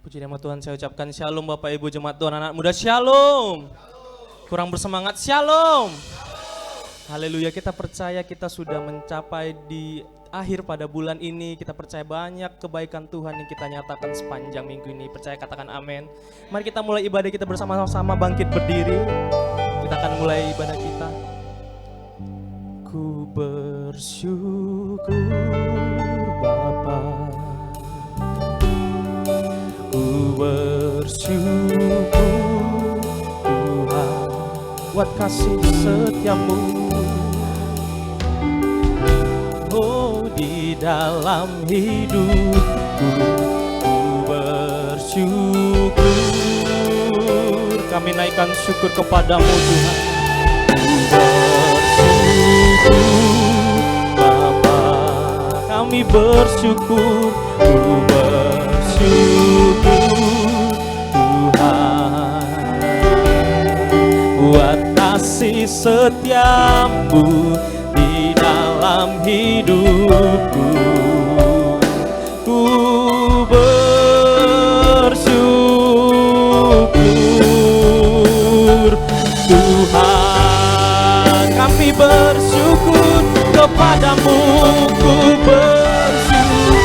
Puji nama Tuhan, saya ucapkan shalom Bapak Ibu jemaat Tuhan, anak muda shalom. Kurang bersemangat shalom. Haleluya, kita percaya kita sudah mencapai di akhir pada bulan ini. Kita percaya banyak kebaikan Tuhan yang kita nyatakan sepanjang minggu ini. Percaya, katakan amin. Mari kita mulai ibadah kita bersama-sama, bangkit berdiri. Kita akan mulai ibadah kita. Ku bersyukur Bapa, ku bersyukur Tuhan buat kasih setiamu. Oh, di dalam hidupku ku bersyukur. Kami naikkan syukur kepadamu Tuhan. Ku bersyukur Bapa, kami bersyukur, ku bersyukur Tuhan buat kasih setiamu di dalam hidupku. Ku bersyukur Tuhan, kami bersyukur kepadamu. Ku bersyukur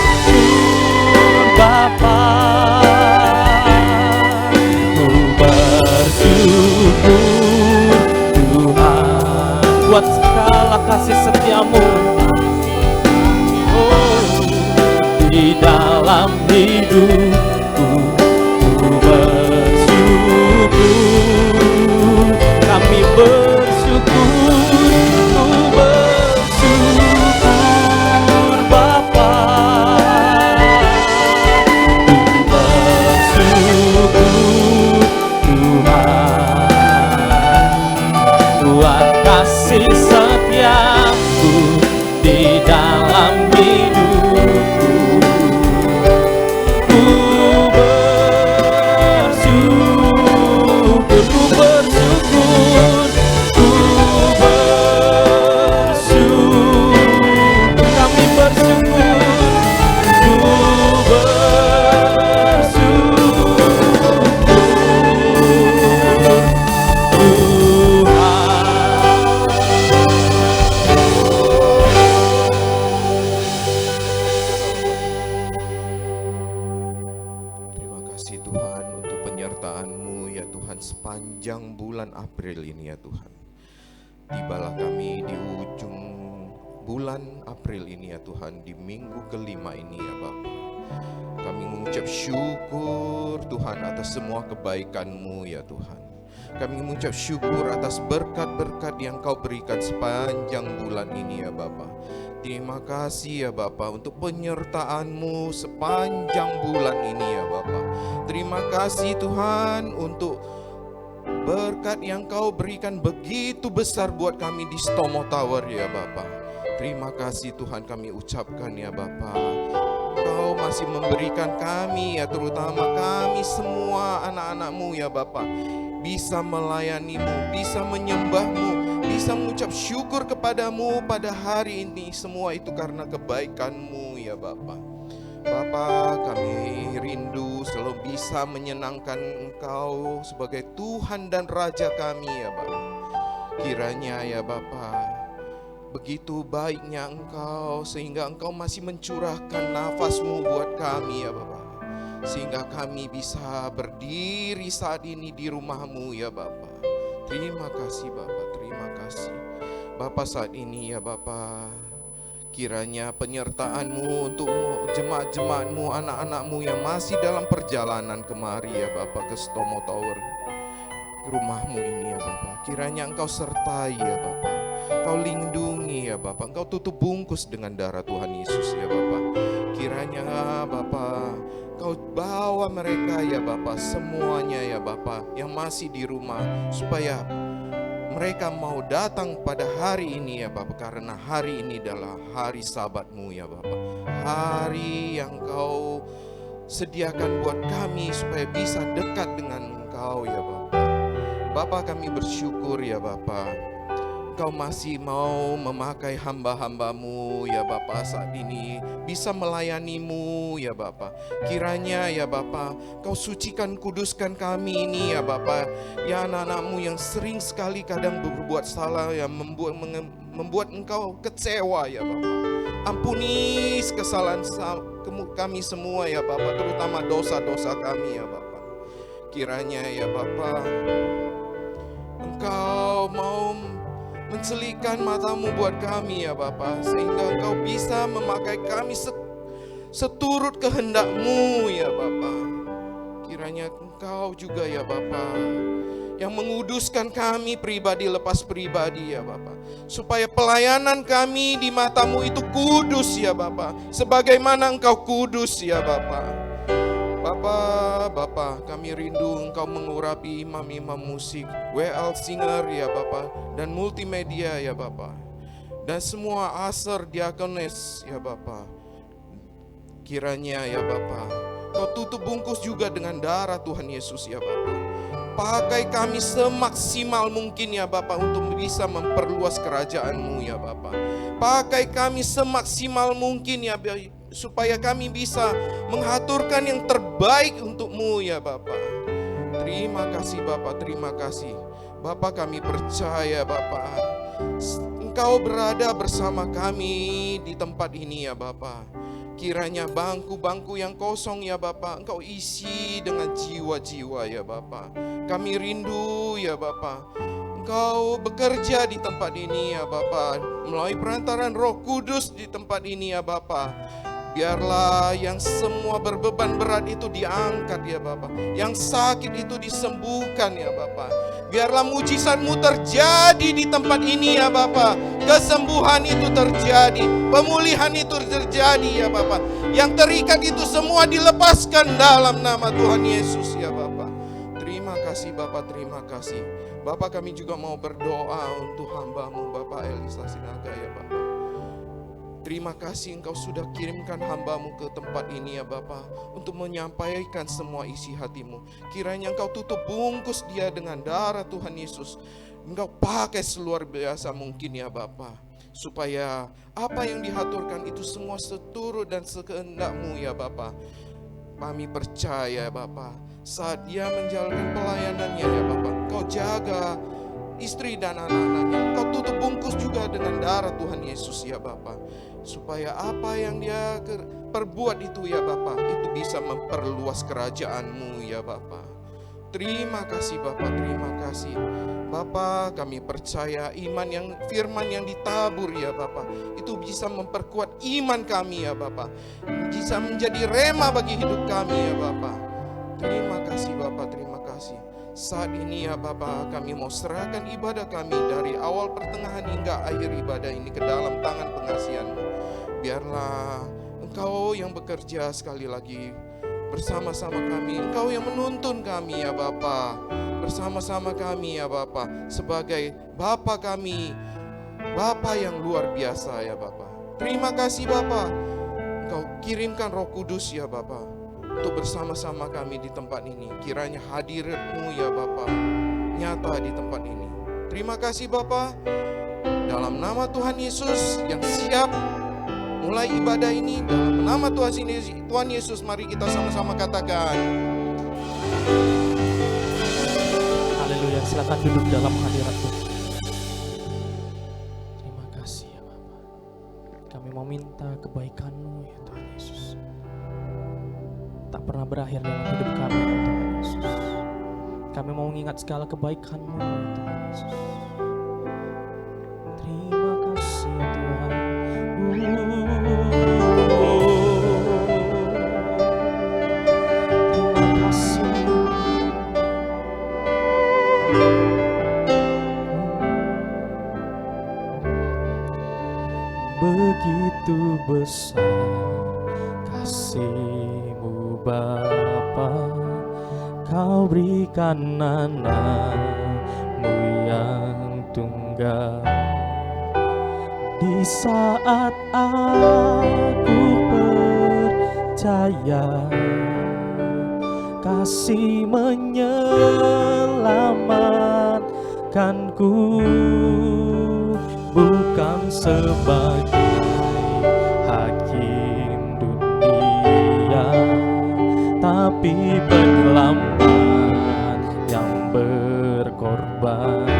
Bapa, ku bersyukur Tuhan buat segala kasih setiamu. Oh, di dalam hidupku ku bersyukur, kami bersyukur, ku bersyukur Bapa, ku bersyukur Tuhan buat kasih setiamu di dalam hidupku. Ku bersyukur, ku bersyukur, ku bersyukur, kami bersyukur, ku bersyukur Terima kasih Tuhan untuk penyertaan-Mu ya Tuhan sepanjang bulan April ini ya Tuhan. Tibalah kami di ujung bulan April ini ya Tuhan, di minggu kelima ini ya Bapa. Kami mengucap syukur Tuhan atas semua kebaikan-Mu ya Tuhan. Kami mengucap syukur atas berkat-berkat yang Kau berikan sepanjang bulan ini ya Bapa. Terima kasih ya Bapa untuk penyertaan-Mu sepanjang bulan ini ya Bapa. Terima kasih Tuhan untuk berkat yang Kau berikan begitu besar buat kami di Stomo Tower ya Bapa. Terima kasih Tuhan kami ucapkan ya Bapa. Kau masih memberikan kami ya, terutama kami semua anak-anak-Mu ya Bapa, bisa melayani-Mu, bisa menyembah-Mu, bisa mengucap syukur kepadamu pada hari ini. Semua itu karena kebaikan-Mu ya Bapa. Bapa, kami rindu selalu bisa menyenangkan Engkau sebagai Tuhan dan Raja kami ya Bapa. Kiranya ya Bapa, begitu baiknya Engkau sehingga Engkau masih mencurahkan nafas-Mu buat kami ya Bapa, sehingga kami bisa berdiri saat ini di rumah-Mu ya Bapa. Terima kasih Bapa, terima kasih Bapa. Saat ini ya Bapa, kiranya penyertaan-Mu untuk jemaat-jemaat-Mu, anak-anak-Mu yang masih dalam perjalanan kemari ya Bapa ke Stomo Tower, rumah-Mu ini ya Bapa. Kiranya Engkau sertai ya Bapa, Kau lindungi ya Bapa, Engkau tutup bungkus dengan darah Tuhan Yesus ya Bapa. Kiranya Bapa, Kau bawa mereka ya Bapa, semuanya ya Bapa yang masih di rumah, supaya mereka mau datang pada hari ini ya Bapa, karena hari ini adalah hari Sabat-Mu ya Bapa. Hari yang Kau sediakan buat kami supaya bisa dekat dengan Engkau ya Bapa. Bapa, kami bersyukur ya Bapa. Engkau masih mau memakai hamba-hambamu ya Bapa saat ini bisa melayanimu ya Bapa. Kiranya ya Bapa, Kau sucikan kuduskan kami ini ya Bapa. Ya anak-anakmu yang sering sekali kadang berbuat salah yang membuat Engkau kecewa ya Bapa. Ampuni kesalahan kami semua ya Bapa, terutama dosa-dosa kami ya Bapa. Kiranya ya Bapa, Engkau mau mencelikan matamu buat kami ya Bapa, sehingga Engkau bisa memakai kami seturut kehendak-Mu ya Bapa. Kiranya Engkau juga ya Bapa yang menguduskan kami pribadi lepas pribadi ya Bapa, supaya pelayanan kami di mata-Mu itu kudus ya Bapa, sebagaimana Engkau kudus ya Bapa. Bapa, kami rindu Engkau mengurapi imam-imam musik, WL Singer ya Bapa, dan multimedia ya Bapa, dan semua aser diakones ya Bapa. Kiranya ya Bapa, Kau tutup bungkus juga dengan darah Tuhan Yesus ya Bapa. Pakai kami semaksimal mungkin ya Bapa untuk bisa memperluas kerajaan-Mu ya Bapa. Pakai kami semaksimal mungkin ya Bapa, supaya kami bisa mengaturkan yang terbaik untuk-Mu ya Bapa. Terima kasih Bapa, terima kasih. Bapa, kami percaya Bapa, Engkau berada bersama kami di tempat ini ya Bapa. Kiranya bangku-bangku yang kosong ya Bapa, Engkau isi dengan jiwa-jiwa ya Bapa. Kami rindu ya Bapa, Engkau bekerja di tempat ini ya Bapa, melalui perantaran Roh Kudus di tempat ini ya Bapa. Biarlah yang semua berbeban berat itu diangkat ya Bapa, yang sakit itu disembuhkan ya Bapa. Biarlah mujizat-Mu terjadi di tempat ini ya Bapa. Kesembuhan itu terjadi, pemulihan itu terjadi ya Bapa. Yang terikat itu semua dilepaskan dalam nama Tuhan Yesus ya Bapa. Terima kasih Bapa, terima kasih. Bapa, kami juga mau berdoa untuk hamba-Mu Bapa Elisa Sinaga ya Bapa. Terima kasih Engkau sudah kirimkan hamba-Mu ke tempat ini ya Bapa, untuk menyampaikan semua isi hati-Mu. Kiranya Engkau tutup bungkus dia dengan darah Tuhan Yesus. Engkau pakai seluar biasa mungkin ya Bapa, supaya apa yang dihaturkan itu semua seturut dan sekehendak-Mu ya Bapa. Kami percaya Bapa, saat dia menjalankan pelayanannya ya Bapa, Engkau jaga istri dan anak-anaknya. Engkau tutup bungkus juga dengan darah Tuhan Yesus ya Bapa, supaya apa yang dia perbuat itu ya Bapa, itu bisa memperluas kerajaan-Mu ya Bapa. Terima kasih Bapa, terima kasih Bapa. Kami percaya firman yang ditabur ya Bapa, itu bisa memperkuat iman kami ya Bapa, bisa menjadi rema bagi hidup kami ya Bapa. Terima kasih Bapa, terima kasih. Saat ini ya Bapa, kami mau serahkan ibadah kami dari awal pertengahan hingga akhir ibadah ini ke dalam tangan pengasihan-Mu. Biarlah Engkau yang bekerja sekali lagi bersama-sama kami. Engkau yang menuntun kami ya Bapa, bersama-sama kami ya Bapa, sebagai Bapa kami, Bapa yang luar biasa ya Bapa. Terima kasih Bapa, Engkau kirimkan Roh Kudus ya Bapa, untuk bersama-sama kami di tempat ini. Kiranya hadirat-Mu ya Bapa nyata di tempat ini. Terima kasih Bapa, dalam nama Tuhan Yesus yang siap mulai ibadah ini, dalam nama Tuhan Yesus, mari kita sama-sama katakan Haleluya. Silakan duduk dalam hadirat-Mu. Terima kasih ya Bapa. Kami mau minta kebaikan-Mu ya Tuhan Yesus, tak pernah berakhir dalam hidup kami ya Tuhan Yesus. Kami mau mengingat segala kebaikan-Mu ya Tuhan Yesus. Terima kasih ya Tuhan. Terima kasih. Begitu besar kasih-Mu Bapa, Kau berikan anak-Mu yang tunggal. Di saat aku percaya kasih menyelamatkanku, bukan sebagai hakim dunia, tapi penyelamat yang berkorban.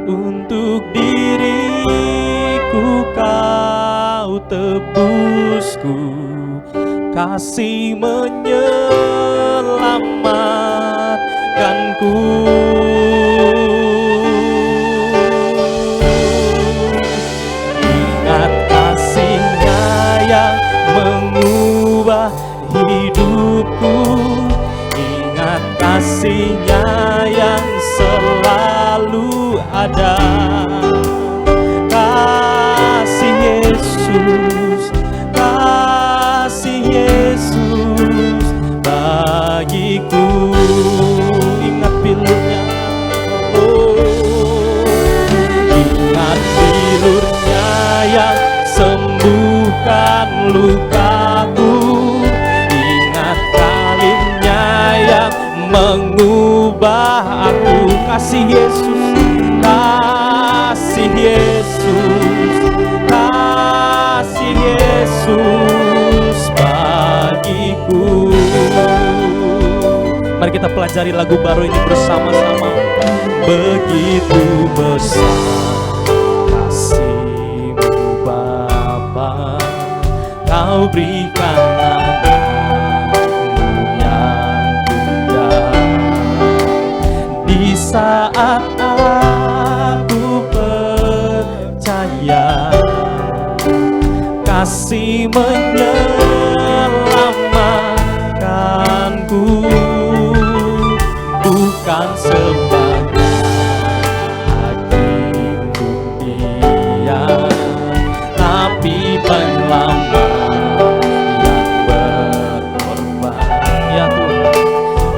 Untuk diriku kau tebusku, kasih menyelamatkanku. Ingat kasih-Nya yang mengubah hidupku, ingat kasih-Nya yang selalu ada. Kasih Yesus, kasih Yesus bagiku. Ingat bilurnya, oh, ingat bilurnya yang sembuhkan lukaku, ingat kalimnya yang mengubah aku. Kasih Yesus, kasih Yesus, kasih Yesus bagiku. Mari kita pelajari lagu baru ini bersama-sama. Begitu besar kasih-Mu Bapa, Kau berikan anakmu yang tunggal. Di saat aku percaya, kasih menyelamatkanku, bukan sebagai hakim dunia, tapi penyelamat yang berkorban. Ya Tuhan,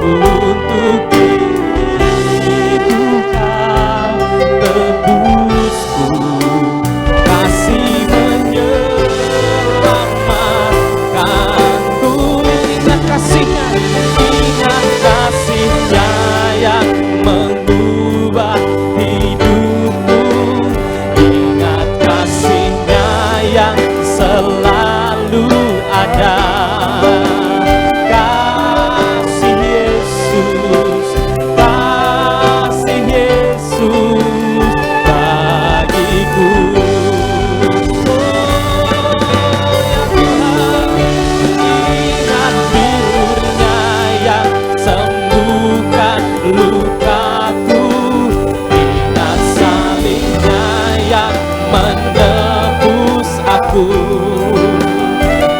untuk diriku kau tebusku, kasih menyelamatkanku. Ingat kasih-Nya, ingat kasih-Nya yang mengubah hidupku, ingat kasih-Nya yang selalu ada. Kasih Yesus, kasih Yesus bagiku. Ya Tuhan, ingat bilurnya yang sembuhkan lukaku, ingat salibnya yang menebus aku.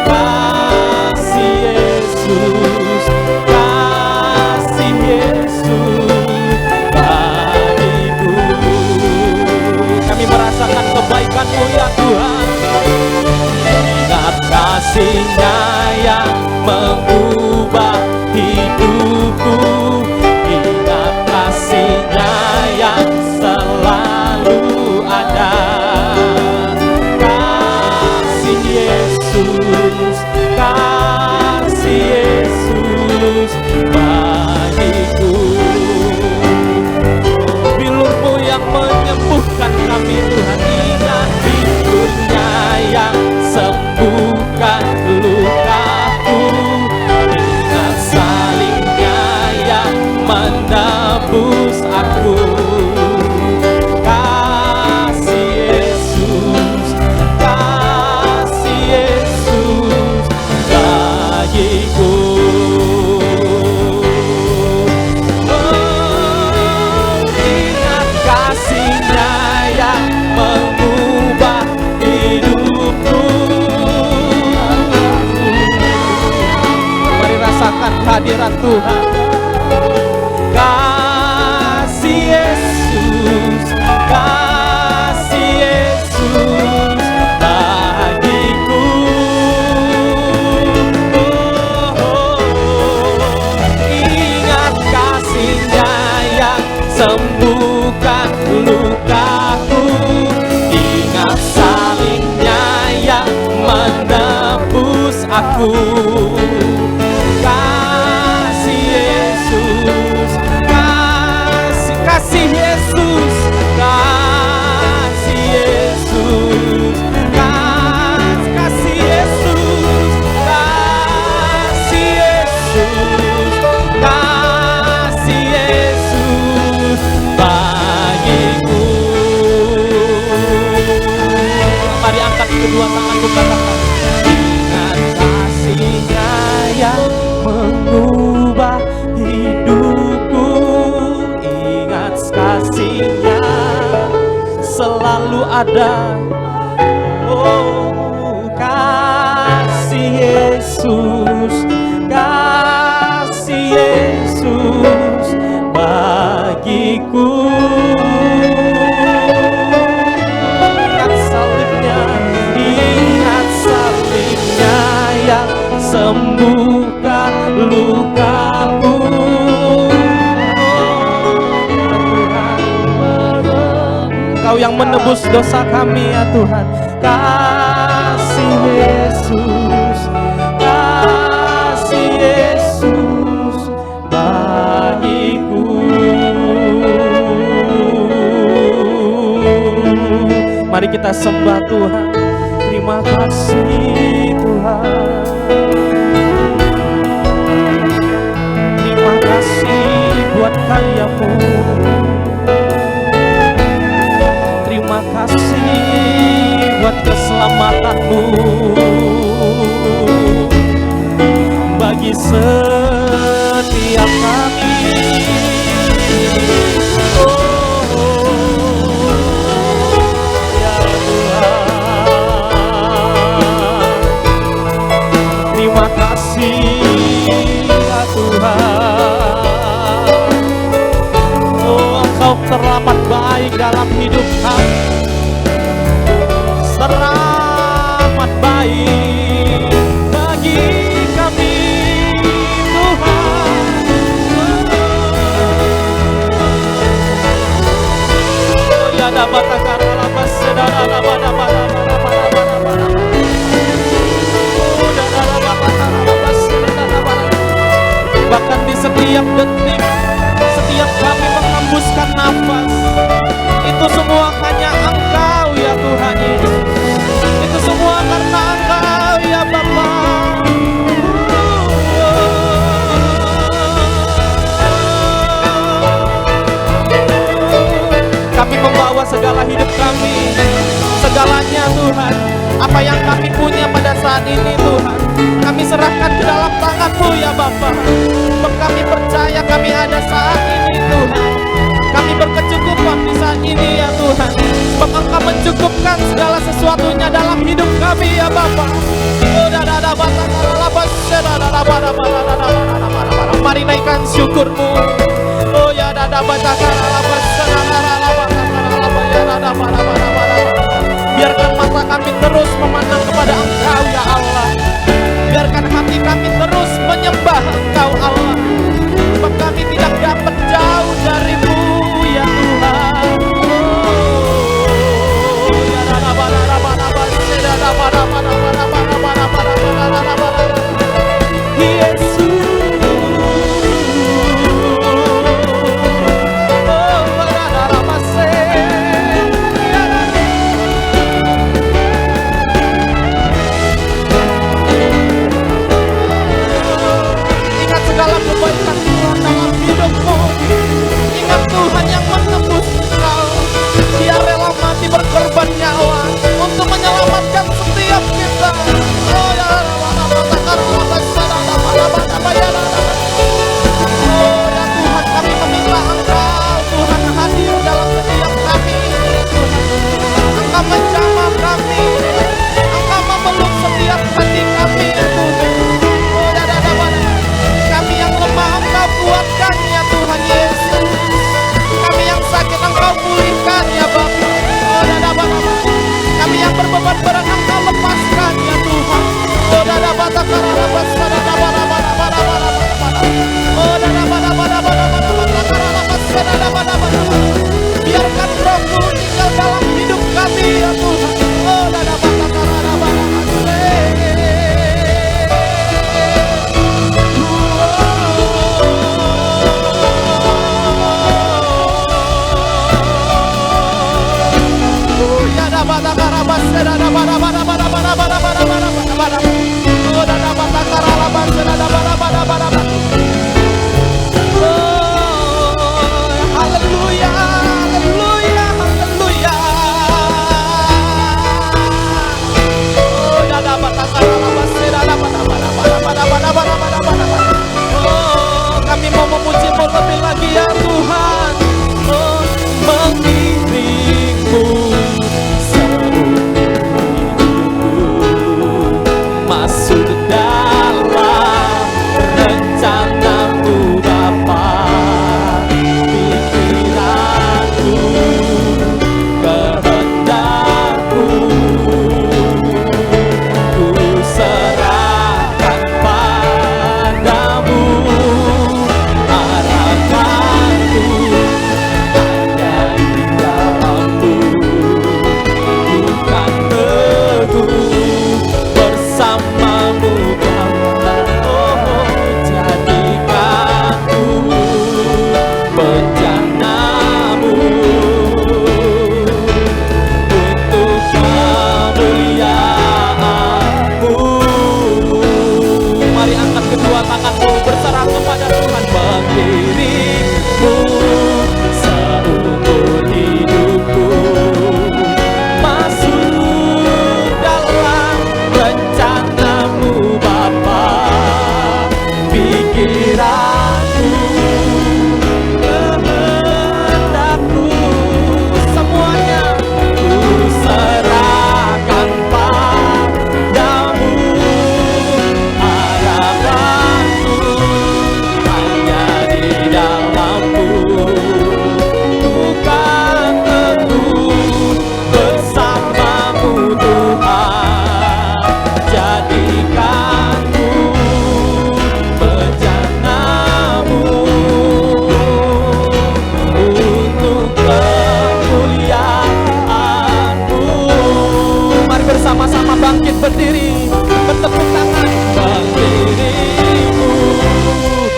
Kasih Yesus, kasih Yesus bagiku. Kami merasakan kebaikan-Mu ya Tuhan. Ingat kasih-Nya yang mengubah hidupku, ingat kasih-Nya yang selalu ada. Kasih Yesus, kasih Yesus bagiku. Bilur-Mu yang menyembuhkan kami Tuhan, ingat bilurnya yang sembuhkan lukaku, ingat salibnya yang menebus aku. Kasih Yesus, kasih Yesus bagiku. Oh, ingat kasih-Nya yang mengubah hidupku. Mari rasakan kehadiran Tuhan. Kasih Yesus, kasih Yesus bagiku. Ingat kasih-Nya yang sembuhkan lukaku, ingat salibnya yang menebus aku. Kasih kedua tanganku katakan, ingat kasih-Nya yang mengubah hidupku, ingat kasih-Nya selalu ada. Oh, kasih Yesus, kasih Yesus bagiku. Ingat salibnya, ingat salibnya yang sembuhkan lukaku. Engkau yang menebus dosa kami ya Tuhan. Kasih Yesus, kasih Yesus bagiku. Mari kita sembah Tuhan. Terima kasih Tuhan. Terima kasih buat karya-Mu. Terima kasih buat keselamatan-Mu bagi setiap kami. Ya Tuhan, terima kasih ya Tuhan. Oh, Engkau teramat baik dalam hidup kami, teramat baik bagi kami Tuhan. Oh, ya dapat akar lapas sedara dapat. Bahkan di setiap detik, setiap kami menghembuskan nafas, itu semua hanya Engkau ya Tuhan Yesus. Itu semua karena Engkau ya Bapa. Kami membawa segala hidup kami, segalanya Tuhan. Apa yang kami punya pada saat ini Tuhan, kami serahkan ke dalam tangan-Mu ya Bapa. Kami percaya kami ada saat ini Tuhan. Kami berkecukupan di saat ini ya Tuhan. Sebab Engkau mencukupkan segala sesuatunya dalam hidup kami ya Bapa. Mari naikkan syukur-Mu. Oh ya biarkan mata kami terus memandang kepada Engkau ya Allah. Biarkan hati kami terus menyembah Engkau Allah. Sebab kami tidak dapat jauh dari-Mu ya Tuhan. Ingat segala Oh, kami mau memuji-Mu lebih lagi ya Tuhan. Oh, mengiringmu seumur hidupku, masuk dalam rencana-Mu Bapa. Pikiranku, kehendak-Ku, ku serahkan padamu. Harapanku hanya di dalam-Mu, bukan teguh bersama-Mu Bapa. Oh, jadikanku bencana-Mu untuk kemuliaan-Mu. Mari angkat kedua tanganmu, berserah kepada Tuhan. Mengiringmu seumur hidupku, masuk dalam rencana-Mu Bapa. Pikiranku, kehendak-Ku, semuanya ku serahkan padamu. Harapanku hanya di dalam-Mu, bukan teguh bersama-Mu Tuhan. Jadikanku bencana-Mu untuk kemuliaan-Mu. Mari bersama-sama bangkit berdiri, bertepuk tangan. Mengiringmu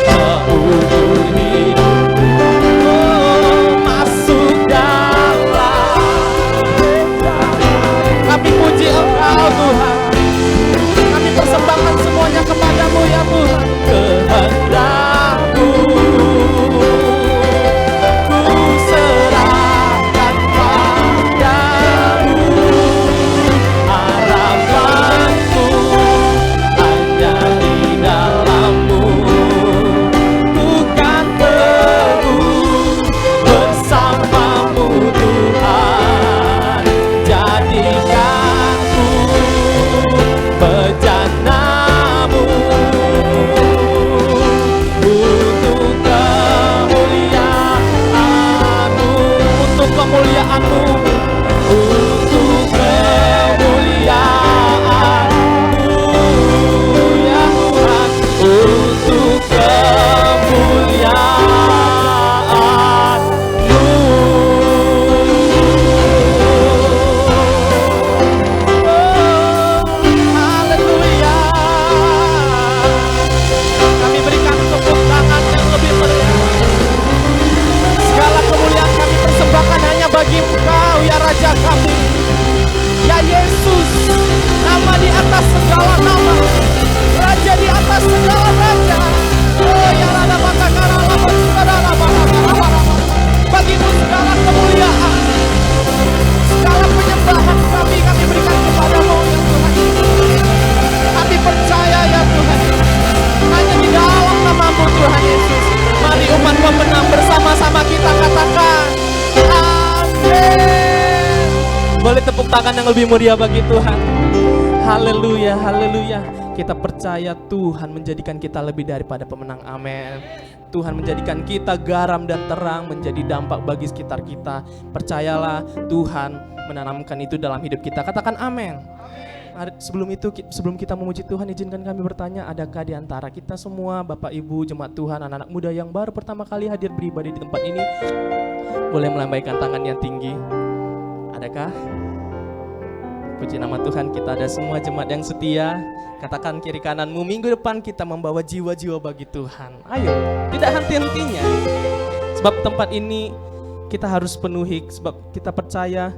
seumur hidupku, oh, masuk dalam. Kami puji Engkau Tuhan, kami persembahkan semuanya kepadamu ya Tuhan. Kehendak-Ku, ku serahkan padamu. Harapanku hanya di dalam-Mu, bukan teguh bersama-Mu Tuhan. Jadikanku bencana-Mu untuk kemuliaan-Mu, untuk kemuliaan-Mu, untuk kemuliaan-Mu ya Tuhan, untuk kemuliaan-Mu. Haleluya. Kami berikan tepuk tangan yang lebih meriah. Segala kemuliaan kami persembahkan hanya bagi Engkau ya Raja kami, ya Yesus, nama di atas segala nama, Raja di atas segala raja. Oh ya Rada Mata Karala Bersaudara Barabara, bagimu segala kemuliaan, segala penyembahan kami berikan kepadamu ya Tuhan. Kami percaya ya Tuhan, hanya di dalam nama-Mu Tuhan Yesus. Mari umat pemenang bersama-sama kita katakan amin. Boleh tepuk tangan yang lebih meriah bagi Tuhan. Haleluya, haleluya. Kita percaya Tuhan menjadikan kita lebih daripada pemenang. Amin. Tuhan menjadikan kita garam dan terang, menjadi dampak bagi sekitar kita. Percayalah Tuhan menanamkan itu dalam hidup kita. Katakan amin. Sebelum kita memuji Tuhan, izinkan kami bertanya, adakah di antara kita semua, Bapak Ibu, jemaat Tuhan, anak-anak muda yang baru pertama kali hadir beribadah di tempat ini, boleh melambaikan tangan yang tinggi? Adakah? Puji nama Tuhan, kita ada semua jemaat yang setia. Katakan kiri kananmu, minggu depan kita membawa jiwa-jiwa bagi Tuhan. Ayo, tidak henti-hentinya. Sebab tempat ini kita harus penuhi, sebab kita percaya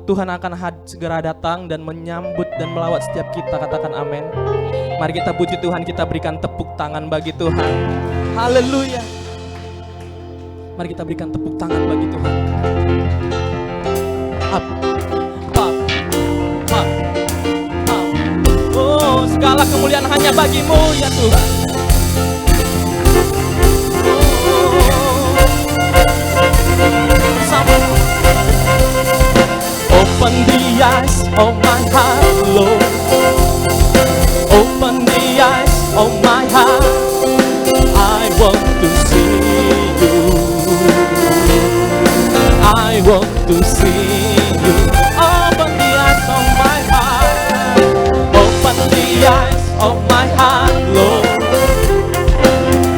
Tuhan akan segera datang dan menyambut dan melawat setiap kita. Katakan amin. Mari kita puji Tuhan, kita berikan tepuk tangan bagi Tuhan. Haleluya. Mari kita berikan tepuk tangan bagi Tuhan. Up. Oh, segala kemuliaan hanya bagi-Mu ya Tuhan. to see you. Open the eyes of my heart. Open the eyes of my heart, Lord.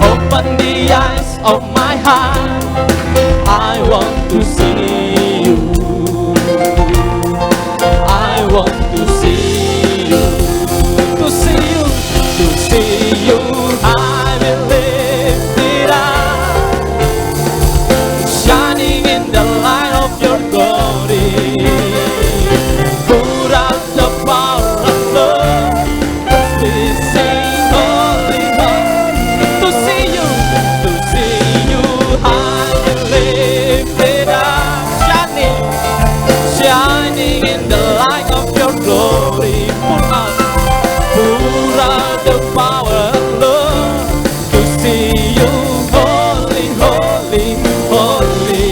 Open the eyes of my heart. I want to see you. I want to see you. To see you. To see you. I will lift it up, shining in the light of your glory. Put out the power of love. We sing holy, holy. To see you, I will lift it up, shining in the light of your glory. Put out the power of love. To see you, holy, holy, holy.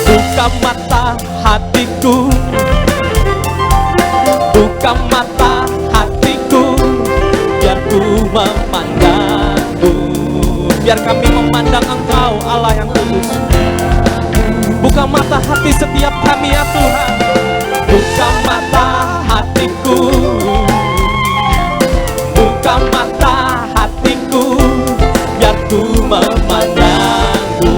Buka mata hatiku, buka mata hatiku, biar ku memandangmu, biar kami memandang Engkau Allah yang kudus. Buka mata hati setiap kami ya Tuhan. Buka mata hatiku, buka mata hatiku, biar ku memandangmu,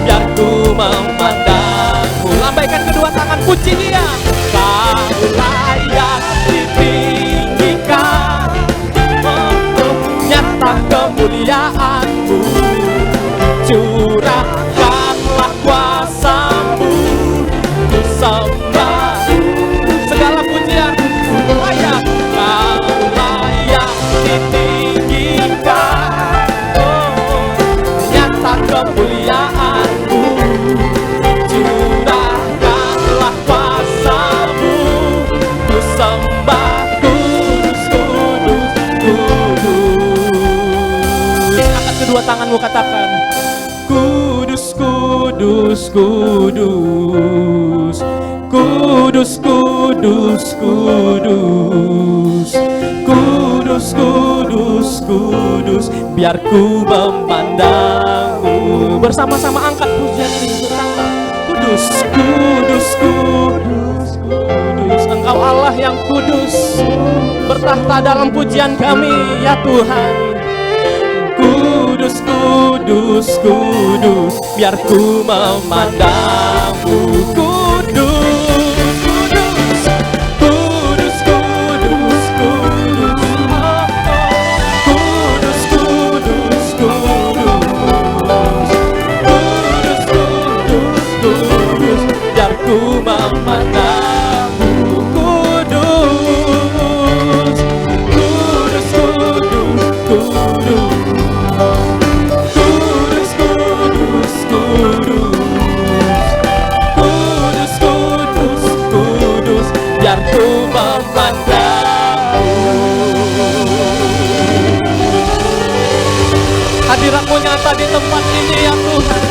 biar ku memandangmu. Lambaikan kedua tangan, puji Dia. Kau layak ditinggikan, nyata kemuliaan-Mu, curahkanlah kuasa-Mu, ku sembah segala pujian. Layak, Kau layak ditinggikan, nyata kemuliaan-Mu, curahkanlah kuasa-Mu, ku sembah. Kudus, kudus, kudus. Angkat kedua tanganmu, katakan kudus, kudus, kudus. Kudus, kudus, kudus. Kudus, kudus, kudus. Biar ku memandangmu. Bersama-sama angkat pujian ini. Kudus, kudus, kudus, kudus. Engkau Allah yang kudus, bertahta dalam pujian kami ya Tuhan. Kudus, kudus, kudus, biar ku memandangmu. Kudus, kudus, kudus, kudus, kudus. Kudus, kudus, kudus. Kudus, kudus, kudus, biar ku memandangmu. Kudus, kudus, kudus, kudus. Kudus, kudus, kudus. Kudus, kudus, kudus, biar ku memandangmu. Hadirat-Mu nyata di tempat ini ya Tuhan.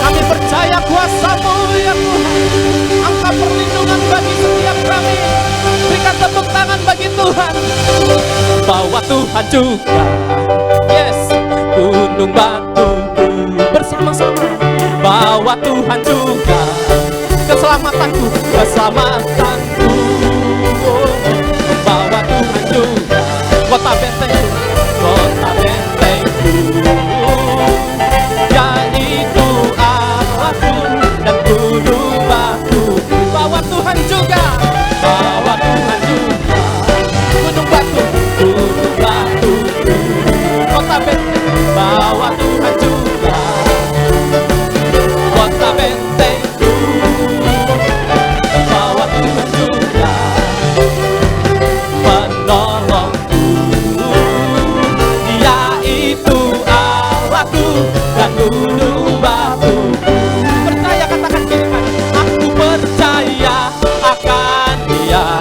Kami percaya kuasa-Mu ya Tuhan. Angkat perlindungan bagi setiap kami. Berikan tepuk tangan bagi Tuhan. Bawa Tuhan juga, yes, gunung batuku. Bersama-sama bawa Tuhan juga, keselamatanku, keselamatanku. Bawa Tuhan juga, kota bentengku, kota bentengku. Yaitu Allahku dan gunung batuku. Bawa Tuhan juga, bawa Tuhan juga, gunung batu, gunung batuku. Kota benteng, bawa Tuhan juga, kota bentengku. Bawa Tuhan juga, penolongku. Yaitu Allahku dan gunung batuku. Percaya, katakan kiri kanan. Aku percaya akan Dia.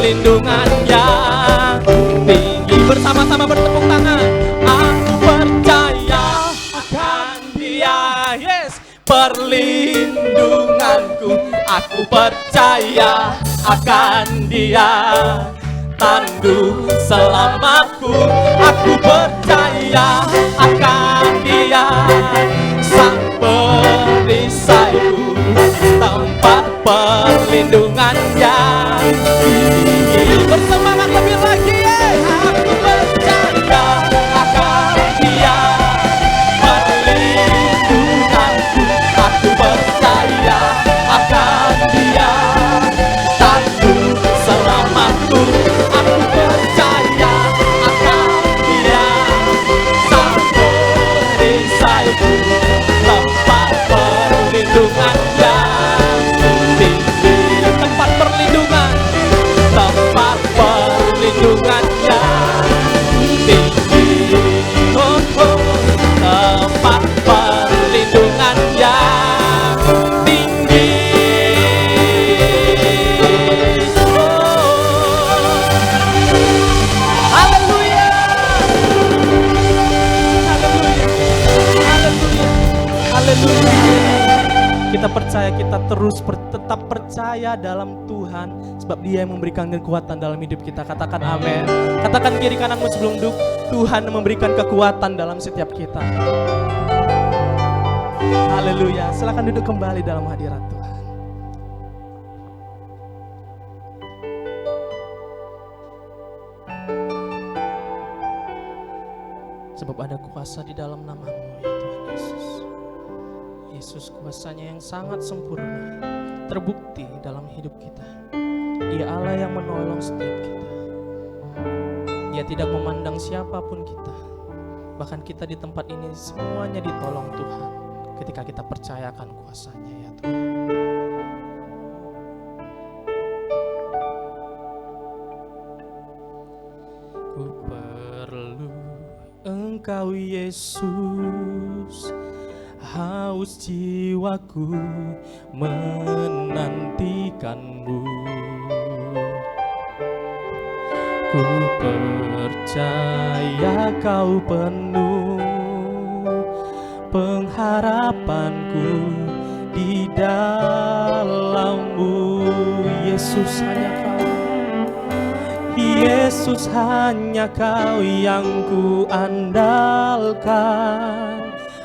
perlindungannya tinggi. Bersama-sama bertepuk tangan. Aku percaya akan Dia, yes, perlindunganku. Aku percaya akan Dia, tandu selamatku. Aku percaya akan Dia, sang perisaiku, tempat perlindungannya. Bersemangat lebih lagi, aku percaya akan Dia, perlindunganku. Aku percaya akan Dia, tandu selamatku. Aku percaya akan Dia, sang perisaiku, tempat perlindungannya tinggi. Tempat perlindungan, tempat perlindungannya tinggi. Oh, oh. Tempat perlindungannya tinggi. Haleluya. Haleluya. Kita percaya, kita terus tetap percaya dalam Tuhan, sebab Dia yang memberikan kekuatan dalam hidup kita. Katakan amin. Katakan kiri kananmu sebelum duduk, Tuhan memberikan kekuatan dalam setiap kita. Haleluya. Silakan duduk kembali dalam hadirat Tuhan. Sebab ada kuasa di dalam nama-Mu, ya Tuhan Yesus. Yesus, kuasanya yang sangat sempurna terbukti dalam hidup kita. Dia Allah yang menolong setiap kita. Dia tidak memandang siapapun kita. Bahkan kita di tempat ini semuanya ditolong Tuhan ketika kita percayakan kuasanya, ya Tuhan. Ku perlu Engkau Yesus, haus jiwaku menantikan-Mu. Ku percaya Kau penuh pengharapanku di dalam-Mu. Yesus, hanya Kau. Yesus, hanya Kau yang ku andalkan,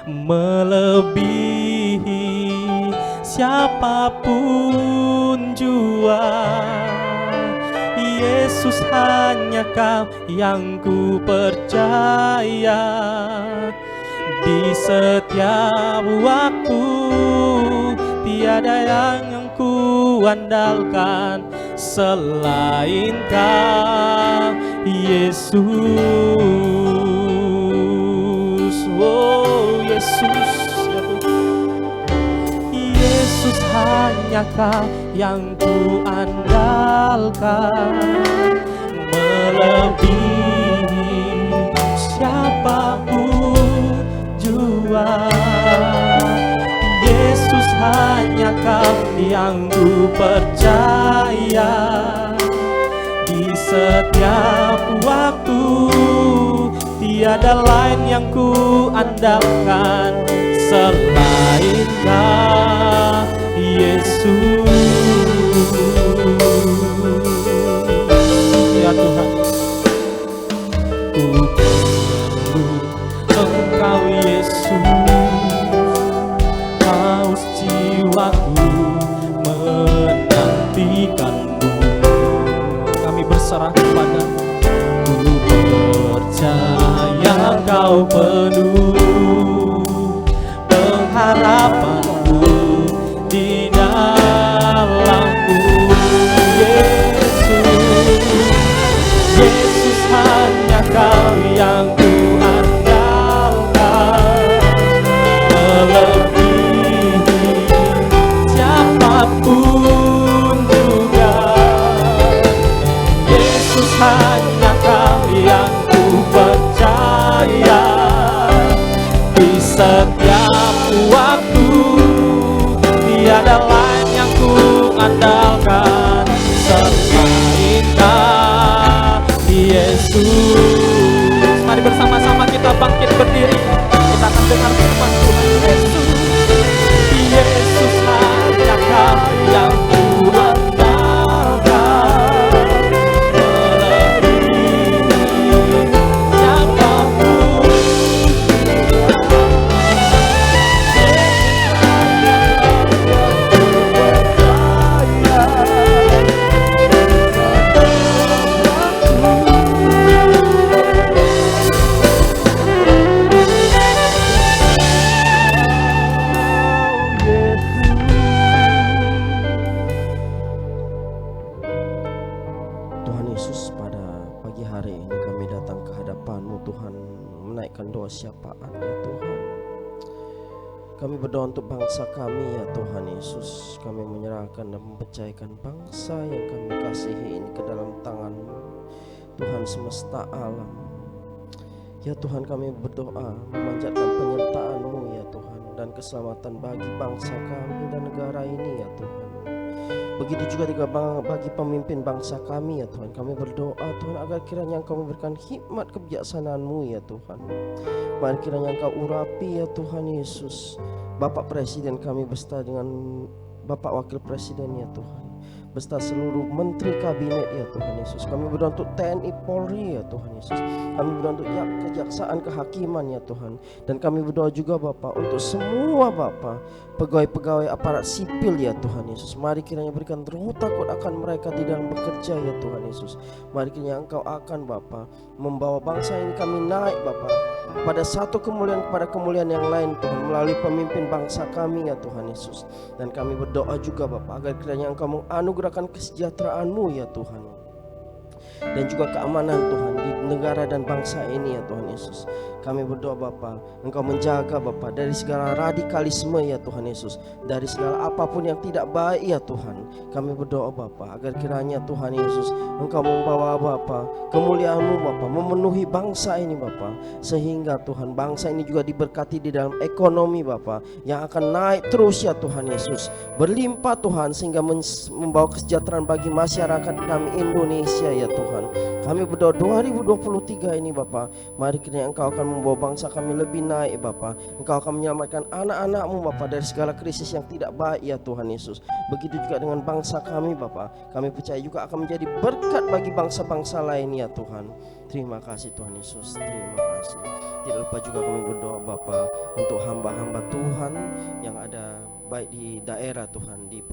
melebihi siapapun jua. Yesus, hanya Kau yang ku percaya, di setiap waktu tiada yang ku andalkan selain Kau, Yesus. Oh Yesus, Yesus, hanya Kau yang ku andalkan, melebihi siapapun jua. Yesus, hanya Kau yang ku percaya, di setiap waktu tiada lain yang ku andalkan selain Kau, Yesus. Ya Tuhan, ku perlu Engkau Yesus, haus jiwaku menantikan-Mu. Kami berserah kepada-Mu. Ku percaya Kau penuh pengharapanku di dalam-Mu. Yesus, Yesus, hanya Kau yang ku andalkan, melebihi siapapun juga. Yesus, hanya Kau yang ku percaya, di setiap waktu tiada lain Yesus. Mari bersama-sama kita bangkit berdiri. Kita akan dengar firman Tuhan. Yesus, Yesus hanya Kau yang kuandalkan. Melebihi siapapun. Tuhan Yesus, pada pagi hari ini kami datang ke hadapan-Mu Tuhan, menaikkan doa syafaat ya Tuhan. Kami berdoa untuk bangsa kami ya Tuhan Yesus. Kami menyerahkan dan mempercayakan bangsa yang kami kasihi ini ke dalam tangan-Mu Tuhan semesta alam. Ya Tuhan, kami berdoa memanjatkan penyertaan-Mu ya Tuhan, dan keselamatan bagi bangsa kami dan negara ini ya Tuhan. Begitu juga bagi pemimpin bangsa kami ya Tuhan. Kami berdoa Tuhan agar kiranya Engkau memberikan hikmat kebijaksanaan-Mu ya Tuhan. Mari kiranya Engkau urapi ya Tuhan Yesus Bapak Presiden kami beserta dengan Bapak Wakil Presiden ya Tuhan, beserta seluruh Menteri Kabinet ya Tuhan Yesus. Kami berdoa untuk TNI Polri ya Tuhan Yesus. Kami berdoa untuk kejaksaan kehakiman ya Tuhan. Dan kami berdoa juga Bapak untuk semua Bapak pegawai-pegawai aparat sipil ya Tuhan Yesus. Mari kiranya berikan roh takut akan mereka di dalam bekerja ya Tuhan Yesus. Mari kiranya Engkau akan Bapak membawa bangsa ini kami naik Bapak pada satu kemuliaan kepada kemuliaan yang lain Tuhan, melalui pemimpin bangsa kami ya Tuhan Yesus. Dan kami berdoa juga Bapak agar kiranya Engkau menganugerahkan kesejahteraan-Mu ya Tuhan, dan juga keamanan Tuhan di negara dan bangsa ini ya Tuhan Yesus. Kami berdoa Bapa, Engkau menjaga Bapa dari segala radikalisme ya Tuhan Yesus, dari segala apapun yang tidak baik ya Tuhan. Kami berdoa Bapa agar kiranya Tuhan Yesus Engkau membawa Bapa kemuliaan-Mu Bapa memenuhi bangsa ini Bapa, sehingga Tuhan bangsa ini juga diberkati di dalam ekonomi Bapa yang akan naik terus ya Tuhan Yesus, berlimpah Tuhan, sehingga membawa kesejahteraan bagi masyarakat kami Indonesia ya Tuhan. Kami berdoa 2023 ini Bapa, mari kiranya Engkau akan membawa bangsa kami lebih naik Bapa. Engkau akan menyelamatkan anak-anak-Mu Bapa dari segala krisis yang tidak baik ya Tuhan Yesus. Begitu juga dengan bangsa kami Bapa, kami percaya juga akan menjadi berkat bagi bangsa-bangsa lain ya Tuhan. Terima kasih Tuhan Yesus, terima kasih. Tidak lupa juga kami berdoa Bapa untuk hamba-hamba Tuhan yang ada baik di daerah Tuhan, di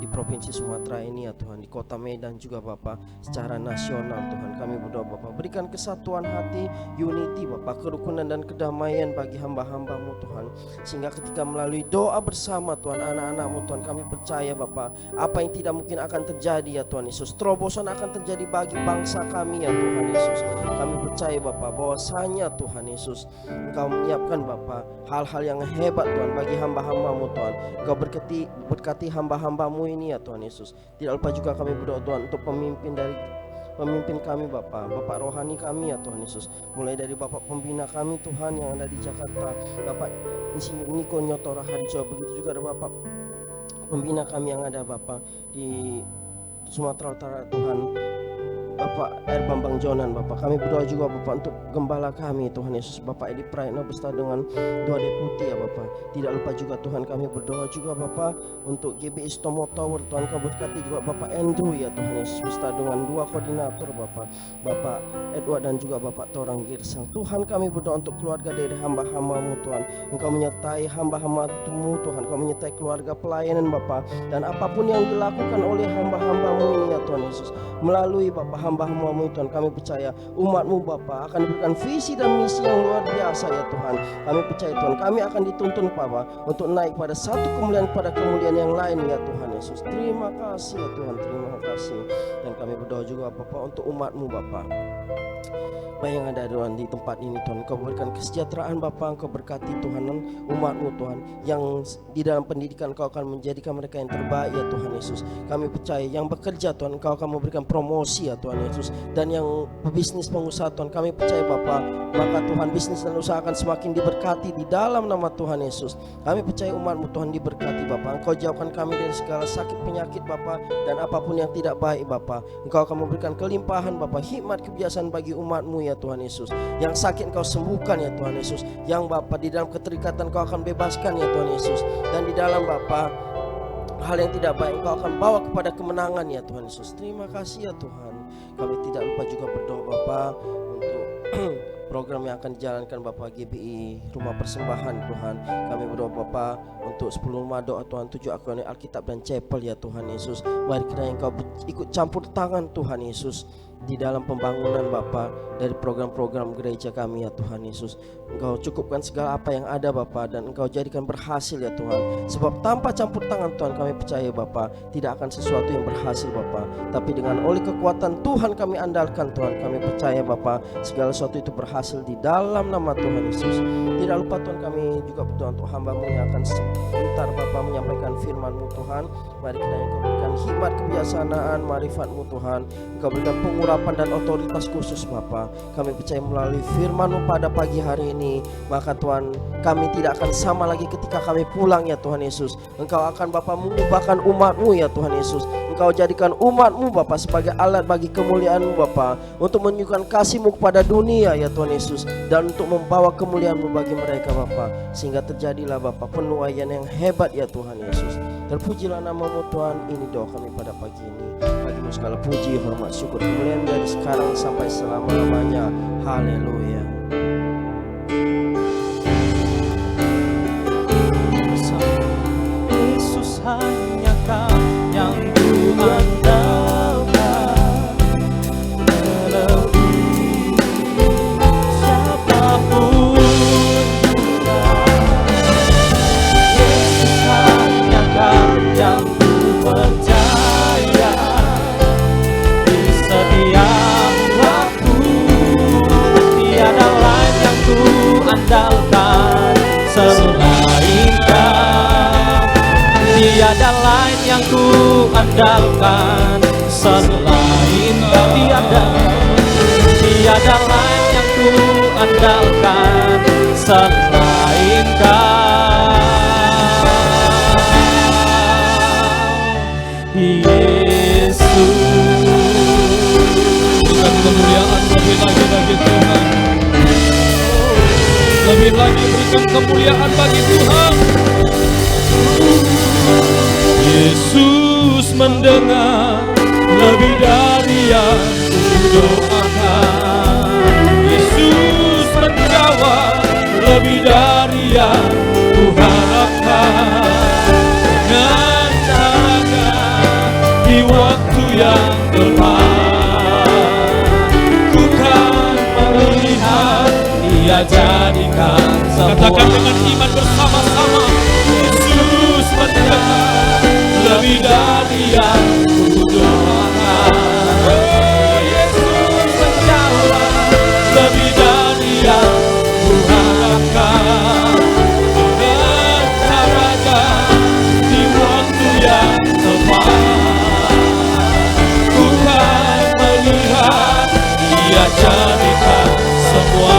Provinsi Sumatera ini ya Tuhan, di Kota Medan juga Bapa, secara nasional Tuhan. Kami berdoa Bapa, berikan kesatuan hati, unity Bapa, kerukunan dan kedamaian bagi hamba-hamba-Mu Tuhan, sehingga ketika melalui doa bersama Tuhan anak-anak-Mu Tuhan, kami percaya Bapa, apa yang tidak mungkin akan terjadi ya Tuhan Yesus, terobosan akan terjadi bagi bangsa kami ya Tuhan Yesus. Kami percaya Bapa bahwasanya Tuhan Yesus Engkau menyiapkan Bapa hal-hal yang hebat Tuhan bagi hamba-hamba-Mu Tuhan. Engkau berkati hamba-hamba-Mu ini ya Tuhan Yesus. Tidak lupa juga kami berdoa Tuhan untuk pemimpin kami Bapak rohani kami ya Tuhan Yesus, mulai dari Bapak pembina kami Tuhan yang ada di Jakarta, Bapak Insinyur Niko Nyotora Harjo. Begitu juga ada Bapak pembina kami yang ada Bapak di Sumatera Utara Tuhan, Bapak Air Bambang Jonan Bapak. Kami berdoa juga Bapak untuk gembala kami Tuhan Yesus, Bapak Edi Praetno beserta dengan dua deputi ya Bapak. Tidak lupa juga Tuhan kami berdoa juga Bapak untuk GBI Tomo Tower Tuhan, Kau berkati juga Bapak Andrew ya Tuhan Yesus beserta dengan dua koordinator Bapak Edward dan juga Bapak Torang Girsang. Tuhan kami berdoa untuk keluarga dari hamba-hamba-Mu Tuhan. Engkau menyertai hamba-hamba-Mu Tuhan, Engkau menyertai keluarga pelayanan Bapak, dan apapun yang dilakukan oleh hamba-hamba-Mu ini ya Tuhan Yesus, melalui Bapak hamba-hamba-Mu Tuhan, kami percaya umat-Mu Bapa akan diberikan visi dan misi yang luar biasa ya Tuhan. Kami percaya Tuhan, kami akan dituntun Bapa untuk naik pada satu kemuliaan pada kemuliaan yang lain ya Tuhan Yesus. Terima kasih ya Tuhan, terima kasih. Dan kami berdoa juga Bapa untuk umat-Mu Bapa. Bapak yang ada Tuhan di tempat ini Tuhan, Engkau berikan kesejahteraan Bapa, Engkau berkati Tuhan umat-Mu Tuhan, yang di dalam pendidikan Engkau akan menjadikan mereka yang terbaik ya Tuhan Yesus. Kami percaya yang bekerja Tuhan, Engkau akan memberikan promosi ya Tuhan Yesus, dan yang pebisnis pengusaha Tuhan, kami percaya Bapa, maka Tuhan bisnis dan usaha akan semakin diberkati di dalam nama Tuhan Yesus. Kami percaya umat-Mu Tuhan diberkati Bapa, Engkau jauhkan kami dari segala sakit penyakit Bapa, dan apapun yang tidak baik Bapa. Engkau akan memberikan kelimpahan Bapa, hikmat kebiasaan bagi umat-Mu ya Tuhan Yesus. Yang sakit Engkau sembuhkan ya Tuhan Yesus. Yang Bapa di dalam keterikatan Engkau akan bebaskan ya Tuhan Yesus. Dan di dalam Bapa hal yang tidak baik Engkau akan bawa kepada kemenangan ya Tuhan Yesus. Terima kasih ya Tuhan. Kami tidak lupa juga berdoa Bapa untuk program yang akan dijalankan Bapak GBI Rumah Persembahan Tuhan. Kami berdoa Bapa untuk 10 rumah doa Tuhan, 7 akun Alkitab dan chapel ya Tuhan Yesus. Mari kiranya Engkau ikut campur tangan Tuhan Yesus di dalam pembangunan Bapa dari program-program gereja kami ya Tuhan Yesus. Engkau cukupkan segala apa yang ada Bapa, dan Engkau jadikan berhasil ya Tuhan. Sebab tanpa campur tangan Tuhan, kami percaya Bapa tidak akan sesuatu yang berhasil Bapa. Tapi dengan oleh kekuatan Tuhan kami andalkan Tuhan. Kami percaya Bapa segala sesuatu itu berhasil di dalam nama Tuhan Yesus. Tidak lupa Tuhan, kami juga berdoa untuk hamba-Mu yang akan sebentar Bapa menyampaikan firman-Mu Tuhan. Mari kiranya Engkau berikan hikmat kebijaksanaan marifat-Mu Tuhan. Engkau berikan pengurapan dan otoritas khusus Bapa. Kami percaya melalui firman-Mu pada pagi hari ini, maka Tuhan kami tidak akan sama lagi ketika kami pulang ya Tuhan Yesus. Engkau akan Bapa mengubahkan umat-Mu ya Tuhan Yesus. Engkau jadikan umat-Mu Bapa sebagai alat bagi kemuliaan-Mu Bapa, untuk menunjukkan kasih-Mu kepada dunia ya Tuhan Yesus, dan untuk membawa kemuliaan-Mu bagi mereka Bapa, sehingga terjadilah Bapa penuaian yang hebat ya Tuhan Yesus. Terpujilah nama-Mu Tuhan. Ini doa kami pada pagi ini. Bagi-Mu segala puji, hormat, syukur, kemuliaan dari sekarang sampai selama-lamanya. Haleluya. Yesus hanya Kau yang ku andalkan, melebihi siapapun juga. Yesus hanya Kau yang ku percaya, di setiap waktu tiada lain yang ku andalkan selain Kau. Tiada lain yang ku andalkan selain Kau. Tiada lain yang ku andalkan selain Kau. Yesus. Berikan kemuliaan lebih lagi bagi Tuhan. Lebih lagi berikan kemuliaan bagi Tuhan. Yesus mendengar lebih dari yang kudoakan. Yesus menjawab lebih dari yang kuharapkan. Dengan caranya di waktu yang tepat, ku kan melihat Dia jadikan semua. Katakan dengan iman bersama-sama. Yesus mendengar lebih dari yang kudoakan. Oh, Yesus menjawab lebih dari yang kuharapkan. Dengan caranya di waktu yang tepat, ku kan melihat Dia jadikan semua.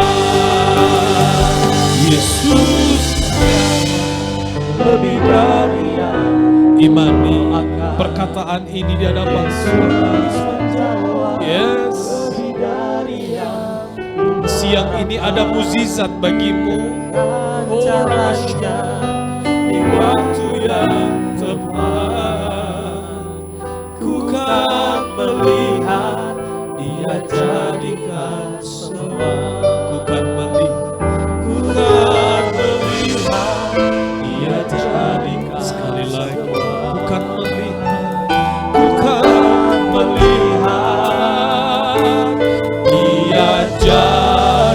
Yesus lebih dari yang imani perkataan ini di hadapan Tuhan. Yes. Siang ini ada mukjizat bagimu. Oh, Rasya, di waktu yang tepat, ku kan melihat Dia jadikan semua. Ku kan melihat Dia jadikan. Sekali lagi, ku kan melihat Dia jadikan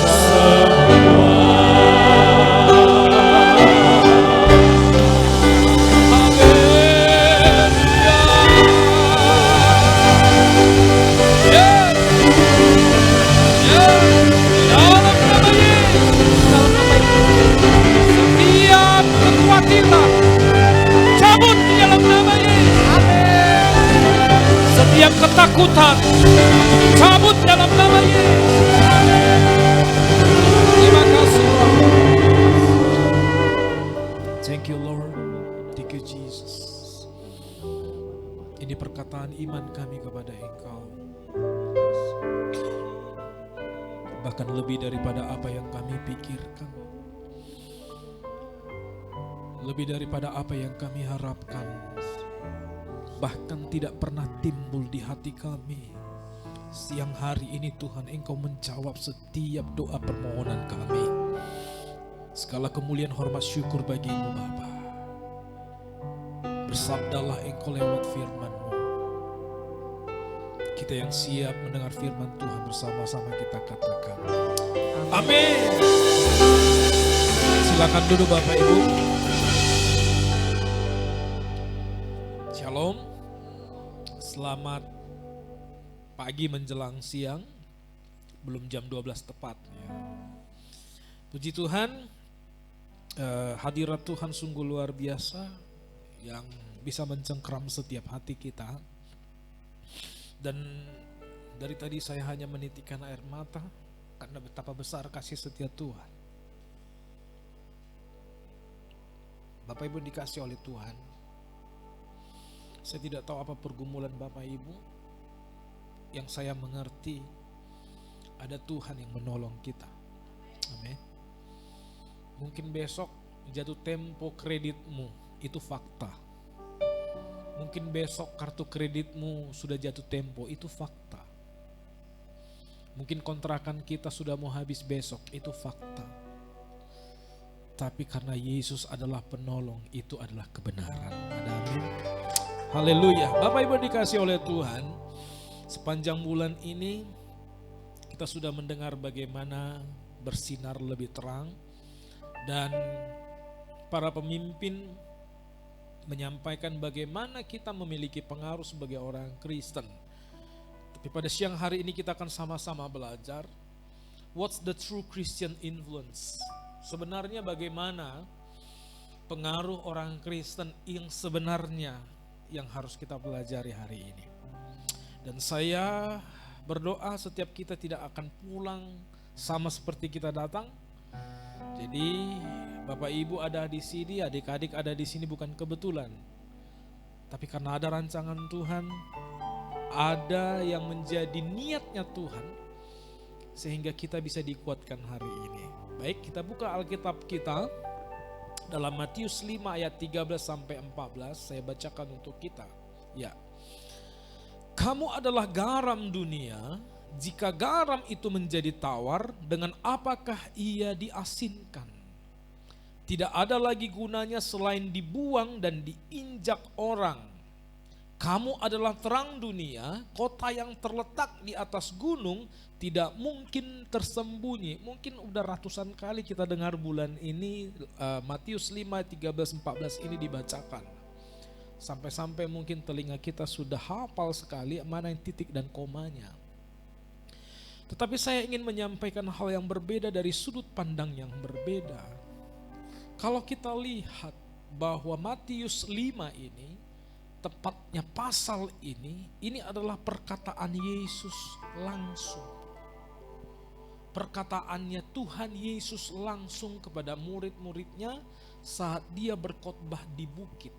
semua. Haleluya. Yes. setiap ketakutan cabut dalam nama Yesus. Terima kasih Tuhan. Thank you Lord. Thank you Jesus. Ini perkataan iman kami kepada Engkau. Bahkan lebih daripada apa yang kami pikirkan. Lebih daripada apa yang kami harapkan. Bahkan tidak pernah timbul di hati kami. Siang hari ini Tuhan Engkau menjawab setiap doa permohonan kami. Segala kemuliaan hormat syukur bagi-Mu Bapa. Bersabdalah Engkau lewat firman-Mu. Kita yang siap mendengar firman Tuhan bersama-sama kita katakan amin. Silakan duduk Bapak Ibu. Shalom. Selamat pagi menjelang siang. Belum jam 12 tepat ya. Puji Tuhan, hadirat Tuhan sungguh luar biasa yang bisa mencengkram setiap hati kita. Dan dari tadi saya hanya menitikkan air mata karena betapa besar kasih setia Tuhan. Bapak Ibu dikasih oleh Tuhan. Saya tidak tahu apa pergumulan Bapak Ibu. Yang saya mengerti ada Tuhan yang menolong kita. Amin. Mungkin besok jatuh tempo kreditmu, itu fakta. Mungkin besok kartu kreditmu sudah jatuh tempo, itu fakta. Mungkin kontrakan kita sudah mau habis besok, itu fakta. Tapi karena Yesus adalah penolong, itu adalah kebenaran. Amin. Haleluya. Bapak Ibu dikasih oleh Tuhan, sepanjang bulan ini kita sudah mendengar bagaimana bersinar lebih terang. Dan para pemimpin menyampaikan bagaimana kita memiliki pengaruh sebagai orang Kristen. Tapi pada siang hari ini kita akan sama-sama belajar what's the true Christian influence. Sebenarnya bagaimana pengaruh orang Kristen yang sebenarnya yang harus kita pelajari hari ini. Dan saya berdoa setiap kita tidak akan pulang sama seperti kita datang. Jadi Bapak Ibu ada di sini, adik-adik ada di sini bukan kebetulan. Tapi karena ada rancangan Tuhan, ada yang menjadi niatnya Tuhan, sehingga kita bisa dikuatkan hari ini. Baik, kita buka Alkitab kita dalam Matius 5 ayat 13 sampai 14, saya bacakan untuk kita. Ya. Kamu adalah garam dunia. Jika garam itu menjadi tawar, dengan apakah ia diasinkan? Tidak ada lagi gunanya selain dibuang dan diinjak orang. Kamu adalah terang dunia, kota yang terletak di atas gunung tidak mungkin tersembunyi. Mungkin udah ratusan kali kita dengar bulan ini Matius 5, 13, 14 ini dibacakan. Sampai-sampai mungkin telinga kita sudah hafal sekali mana yang titik dan komanya. Tetapi saya ingin menyampaikan hal yang berbeda dari sudut pandang yang berbeda. Kalau kita lihat bahwa Matius 5 ini, tepatnya pasal ini adalah perkataan Yesus langsung. Perkataannya Tuhan Yesus langsung kepada murid-muridnya saat dia berkhotbah di bukit.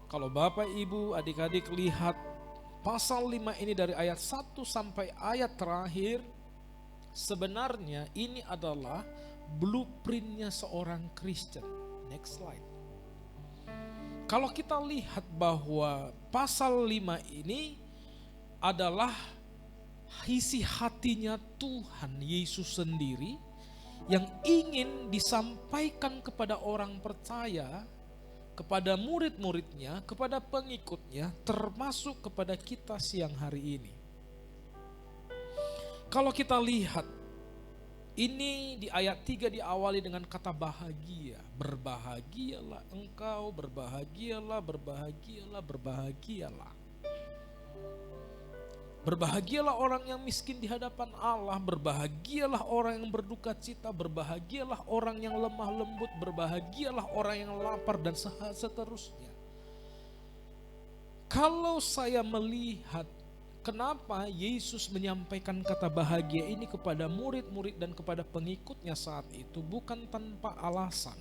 Kalau Bapak Ibu adik-adik lihat pasal 5 ini dari ayat 1 sampai ayat terakhir, sebenarnya ini adalah blueprintnya seorang Kristen. Next slide. Kalau kita lihat bahwa pasal 5 ini adalah isi hatinya Tuhan Yesus sendiri yang ingin disampaikan kepada orang percaya, kepada murid-muridnya, kepada pengikutnya, termasuk kepada kita siang hari ini. Kalau kita lihat, ini di ayat 3 diawali dengan kata bahagia. Berbahagialah engkau, berbahagialah, berbahagialah, berbahagialah. Berbahagialah orang yang miskin di hadapan Allah, berbahagialah orang yang berduka cita, berbahagialah orang yang lemah lembut, berbahagialah orang yang lapar dan seterusnya. Kalau saya melihat kenapa Yesus menyampaikan kata bahagia ini kepada murid-murid dan kepada pengikutnya saat itu, bukan tanpa alasan.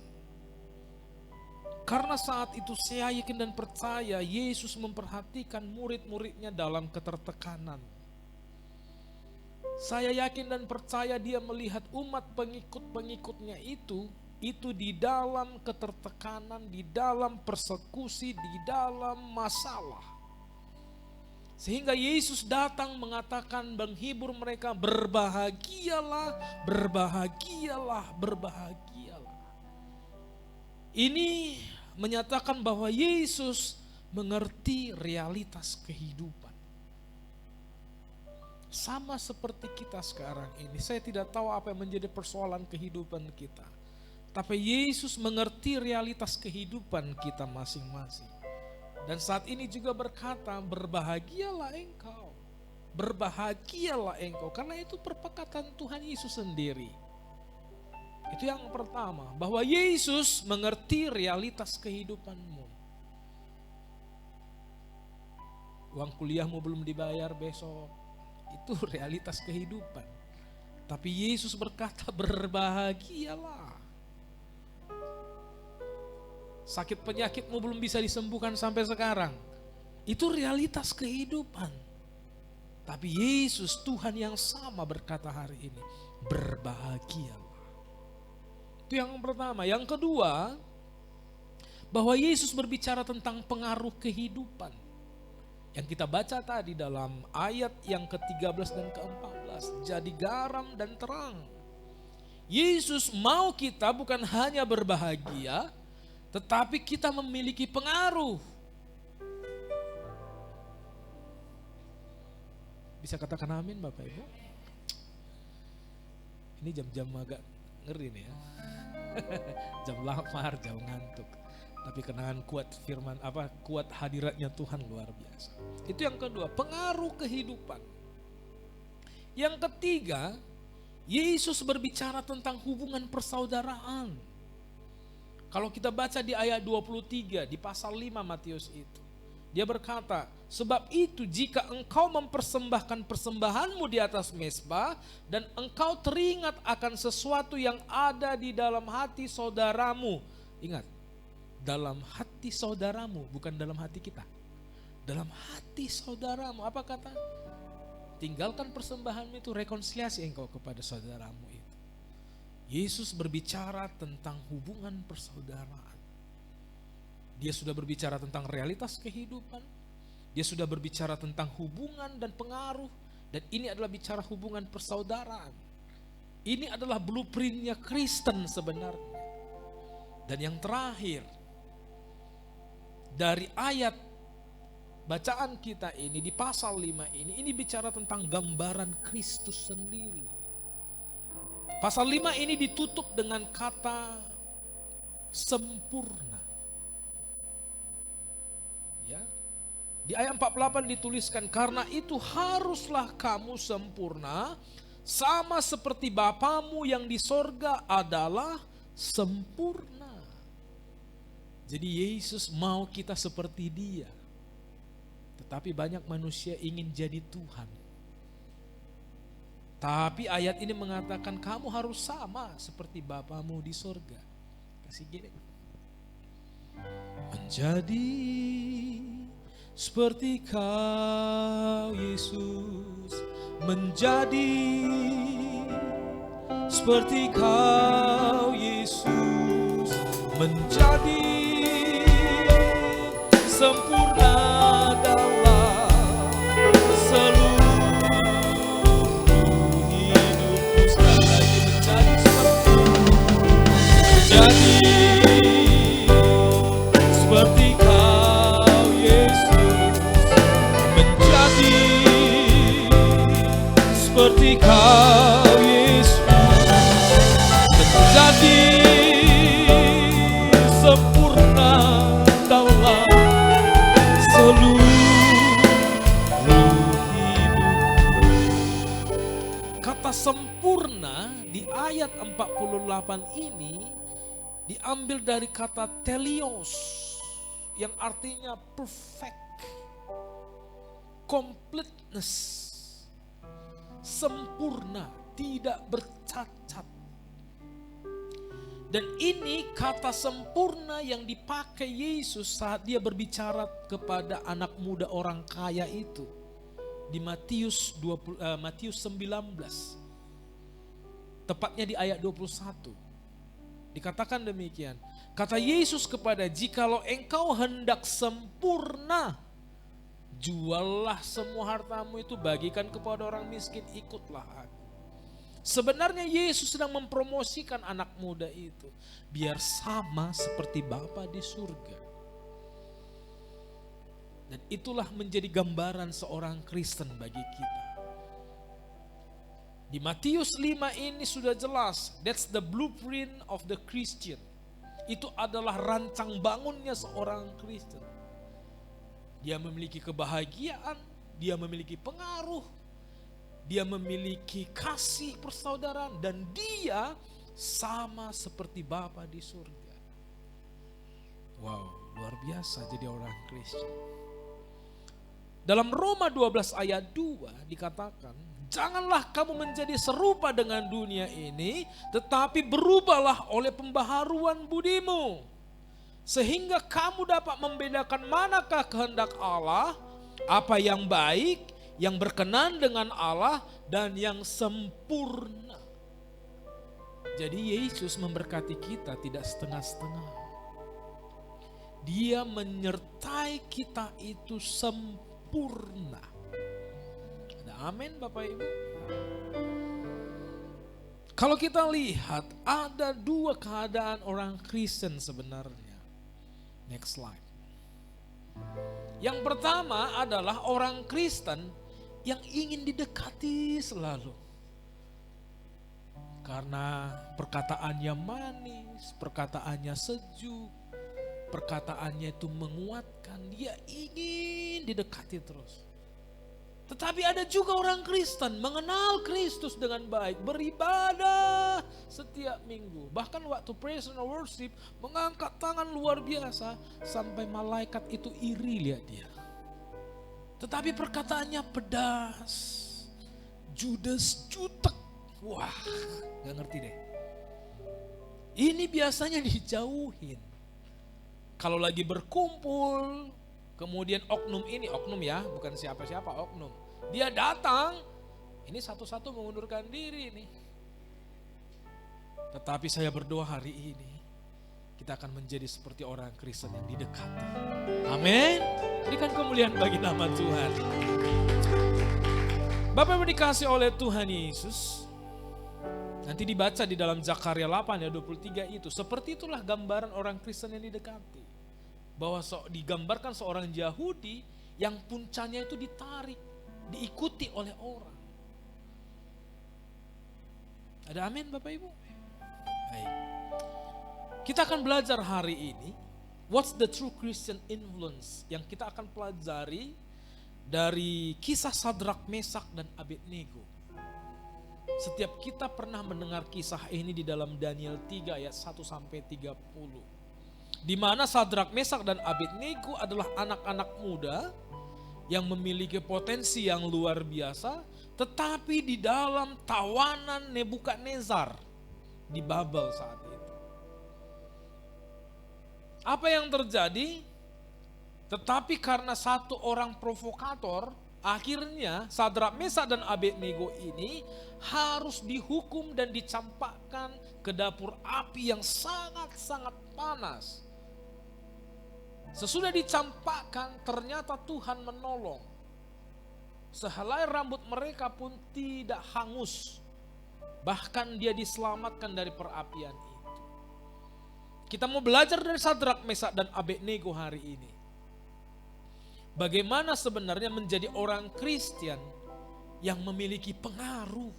Karena saat itu saya yakin dan percaya Yesus memperhatikan murid-muridnya dalam ketertekanan. Saya yakin dan percaya dia melihat umat pengikut-pengikutnya itu di dalam ketertekanan, di dalam persekusi, di dalam masalah. Sehingga Yesus datang mengatakan, menghibur mereka, berbahagialah, berbahagialah, berbahagialah. Ini menyatakan bahwa Yesus mengerti realitas kehidupan. Sama seperti kita sekarang ini, saya tidak tahu apa yang menjadi persoalan kehidupan kita. Tapi Yesus mengerti realitas kehidupan kita masing-masing. Dan saat ini juga berkata, berbahagialah engkau. Berbahagialah engkau. Karena itu perkataan Tuhan Yesus sendiri. Itu yang pertama. Bahwa Yesus mengerti realitas kehidupanmu. Uang kuliahmu belum dibayar besok. Itu realitas kehidupan. Tapi Yesus berkata, berbahagialah. Sakit penyakitmu belum bisa disembuhkan sampai sekarang. Itu realitas kehidupan. Tapi Yesus, Tuhan yang sama, berkata hari ini, berbahagialah. Itu yang pertama. Yang kedua, bahwa Yesus berbicara tentang pengaruh kehidupan. Yang kita baca tadi dalam ayat yang ke-13 dan ke-14. Jadi garam dan terang. Yesus mau kita bukan hanya berbahagia, tetapi kita memiliki pengaruh. Bisa katakan amin Bapak Ibu? Ini jam-jam agak ngeri nih ya. Jam lapar, jam ngantuk. Tapi kenangan kuat firman kuat hadiratnya Tuhan luar biasa. Itu yang kedua, pengaruh kehidupan. Yang ketiga, Yesus berbicara tentang hubungan persaudaraan. Kalau kita baca di ayat 23 di pasal 5 Matius itu. Dia berkata, sebab itu jika engkau mempersembahkan persembahanmu di atas mezbah dan engkau teringat akan sesuatu yang ada di dalam hati saudaramu. Ingat, dalam hati saudaramu, bukan dalam hati kita. Dalam hati saudaramu, apa kata? Tinggalkan persembahanmu itu, rekonsiliasi engkau kepada saudaramu itu. Yesus berbicara tentang hubungan persaudaraan. Dia sudah berbicara tentang realitas kehidupan. Dia sudah berbicara tentang hubungan dan pengaruh. Dan ini adalah bicara hubungan persaudaraan. Ini adalah blueprintnya Kristen sebenarnya. Dan yang terakhir, dari ayat bacaan kita ini di pasal 5 ini bicara tentang gambaran Kristus sendiri. Pasal 5 ini ditutup dengan kata sempurna. Ya. Di ayat 48 dituliskan, karena itu haruslah kamu sempurna, sama seperti Bapamu yang di sorga adalah sempurna. Jadi Yesus mau kita seperti Dia. Tetapi banyak manusia ingin jadi Tuhan. Tapi ayat ini mengatakan kamu harus sama seperti Bapamu di sorga. Kasih gini. Menjadi seperti Kau Yesus, menjadi seperti Kau Yesus, menjadi sempurna dalam seluruh hidupku. Sekali lagi, menjadi sempurna, menjadi seperti Kau Yesus, menjadi seperti Kau Yesus, menjadi sempurna dalam seluruh hidup. Kata sempurna di ayat 48 ini diambil dari kata telios yang artinya perfect. completeness, sempurna, tidak bercacat. Dan ini kata sempurna yang dipakai Yesus saat dia berbicara kepada anak muda orang kaya itu di Matius 19. Tepatnya di ayat 21. Dikatakan demikian. Kata Yesus kepada, jikalau engkau hendak sempurna, juallah semua hartamu itu, bagikan kepada orang miskin, ikutlah aku. Sebenarnya Yesus sedang mempromosikan anak muda itu biar sama seperti Bapa di surga. Dan itulah menjadi gambaran seorang Kristen bagi kita. Di Matius 5 ini sudah jelas, that's the blueprint of the Christian. Itu adalah rancang bangunnya seorang Kristen. Dia memiliki kebahagiaan, dia memiliki pengaruh, dia memiliki kasih persaudaraan, dan dia sama seperti Bapa di surga. Wow, luar biasa jadi orang Kristen. Dalam Roma 12 ayat 2 dikatakan, janganlah kamu menjadi serupa dengan dunia ini, tetapi berubahlah oleh pembaharuan budimu, sehingga kamu dapat membedakan manakah kehendak Allah, apa yang baik, yang berkenan dengan Allah, dan yang sempurna. Jadi Yesus memberkati kita tidak setengah-setengah. Dia menyertai kita itu sempurna. Ada amin Bapak Ibu? Kalau kita lihat ada dua keadaan orang Kristen sebenarnya. Next slide. Yang pertama adalah orang Kristen yang ingin didekati selalu. Karena perkataannya manis, perkataannya sejuk, perkataannya itu menguatkan, dia ingin didekati terus. Tetapi ada juga orang Kristen mengenal Kristus dengan baik, beribadah setiap minggu. Bahkan waktu praise and worship mengangkat tangan luar biasa sampai malaikat itu iri lihat dia. Tetapi perkataannya pedas, judes, jutek. Wah, gak ngerti deh. Ini biasanya dijauhin. Kalau lagi berkumpul, kemudian oknum ini, oknum ya, bukan siapa-siapa, oknum. Dia datang, ini satu-satu mengundurkan diri nih. Tetapi saya berdoa hari ini, kita akan menjadi seperti orang Kristen yang didekati. Amin. Berikan kemuliaan bagi nama Tuhan. Bapak yang dikasih oleh Tuhan Yesus, nanti dibaca di dalam Zakaria 8 ayat 23 itu. Seperti itulah gambaran orang Kristen yang didekati. Bahwa digambarkan seorang Yahudi yang puncanya itu ditarik, diikuti oleh orang. Ada amin Bapak Ibu? Baik. Kita akan belajar hari ini, what's the true Christian influence, yang kita akan pelajari dari kisah Sadrak, Mesak, dan Abednego. Setiap kita pernah mendengar kisah ini di dalam Daniel 3 ayat 1 sampai 30. Di mana Sadrak, Mesak, dan Abednego adalah anak-anak muda yang memiliki potensi yang luar biasa, tetapi di dalam tawanan Nebukadnezar di Babel saat itu. Apa yang terjadi? Tetapi karena satu orang provokator, akhirnya Sadrak, Mesak, dan Abednego ini harus dihukum dan dicampakkan ke dapur api yang sangat-sangat panas. Sesudah dicampakkan, ternyata Tuhan menolong. Sehelai rambut mereka pun tidak hangus. Bahkan dia diselamatkan dari perapian itu. Kita mau belajar dari Sadrak, Mesak, dan Abednego hari ini. Bagaimana sebenarnya menjadi orang Kristen yang memiliki pengaruh.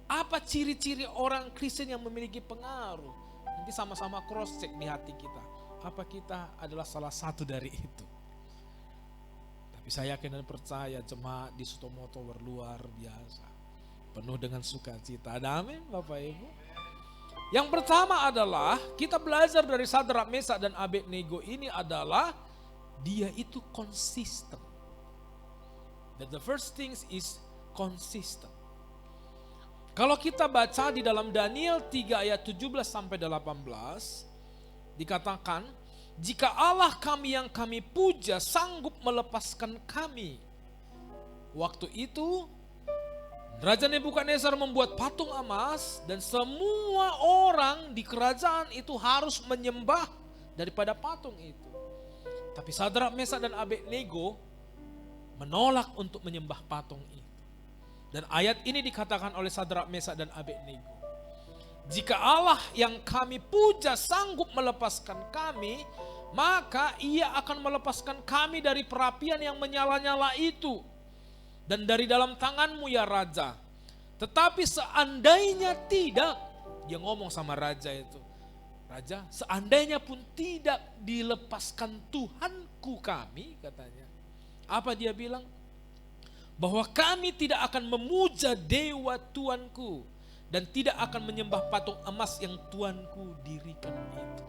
Apa ciri-ciri orang Kristen yang memiliki pengaruh? Nanti sama-sama cross check di hati kita. Apa kita adalah salah satu dari itu? Tapi saya yakin dan percaya jemaat di Sutomoto luar biasa. Penuh dengan sukacita. Ada amin Bapak Ibu? Yang pertama adalah kita belajar dari Sadrak, Mesak, dan Abednego ini adalah dia itu konsisten. That the first things is consistent. Kalau kita baca di dalam Daniel 3 ayat 17 sampai 18, dikatakan, jika Allah kami yang kami puja sanggup melepaskan kami. Waktu itu Raja Nebukadnezar membuat patung emas dan semua orang di kerajaan itu harus menyembah daripada patung itu. Tapi Sadrak, Mesak dan Abednego menolak untuk menyembah patung itu. Dan ayat ini dikatakan oleh Sadrak, Mesak dan Abednego. Jika Allah yang kami puja sanggup melepaskan kami, maka ia akan melepaskan kami dari perapian yang menyala-nyala itu. Dan dari dalam tanganmu ya Raja. Tetapi seandainya tidak, dia ngomong sama Raja itu. Raja, seandainya pun tidak dilepaskan Tuhanku kami, katanya. Apa dia bilang? Bahwa kami tidak akan memuja dewa Tuanku dan tidak akan menyembah patung emas yang Tuanku dirikan itu.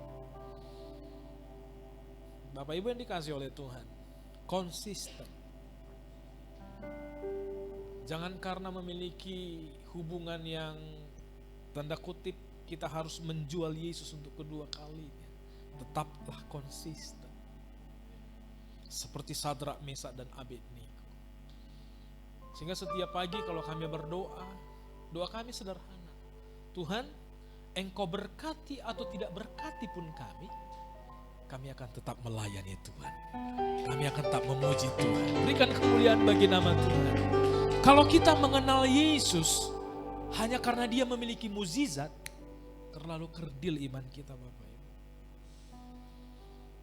Bapak Ibu yang dikasih oleh Tuhan, konsisten. Jangan karena memiliki hubungan yang tanda kutip kita harus menjual Yesus untuk kedua kalinya. Tetaplah konsisten. Seperti Sadrak, Mesak dan Abednego. Sehingga setiap pagi kalau kami berdoa, doa kami sederhana. Tuhan, Engkau berkati atau tidak berkati pun kami akan tetap melayani Tuhan. Kami akan tetap memuji Tuhan. Berikan kemuliaan bagi nama Tuhan. Kalau kita mengenal Yesus hanya karena dia memiliki mukjizat, terlalu kerdil iman kita, Bapak Ibu.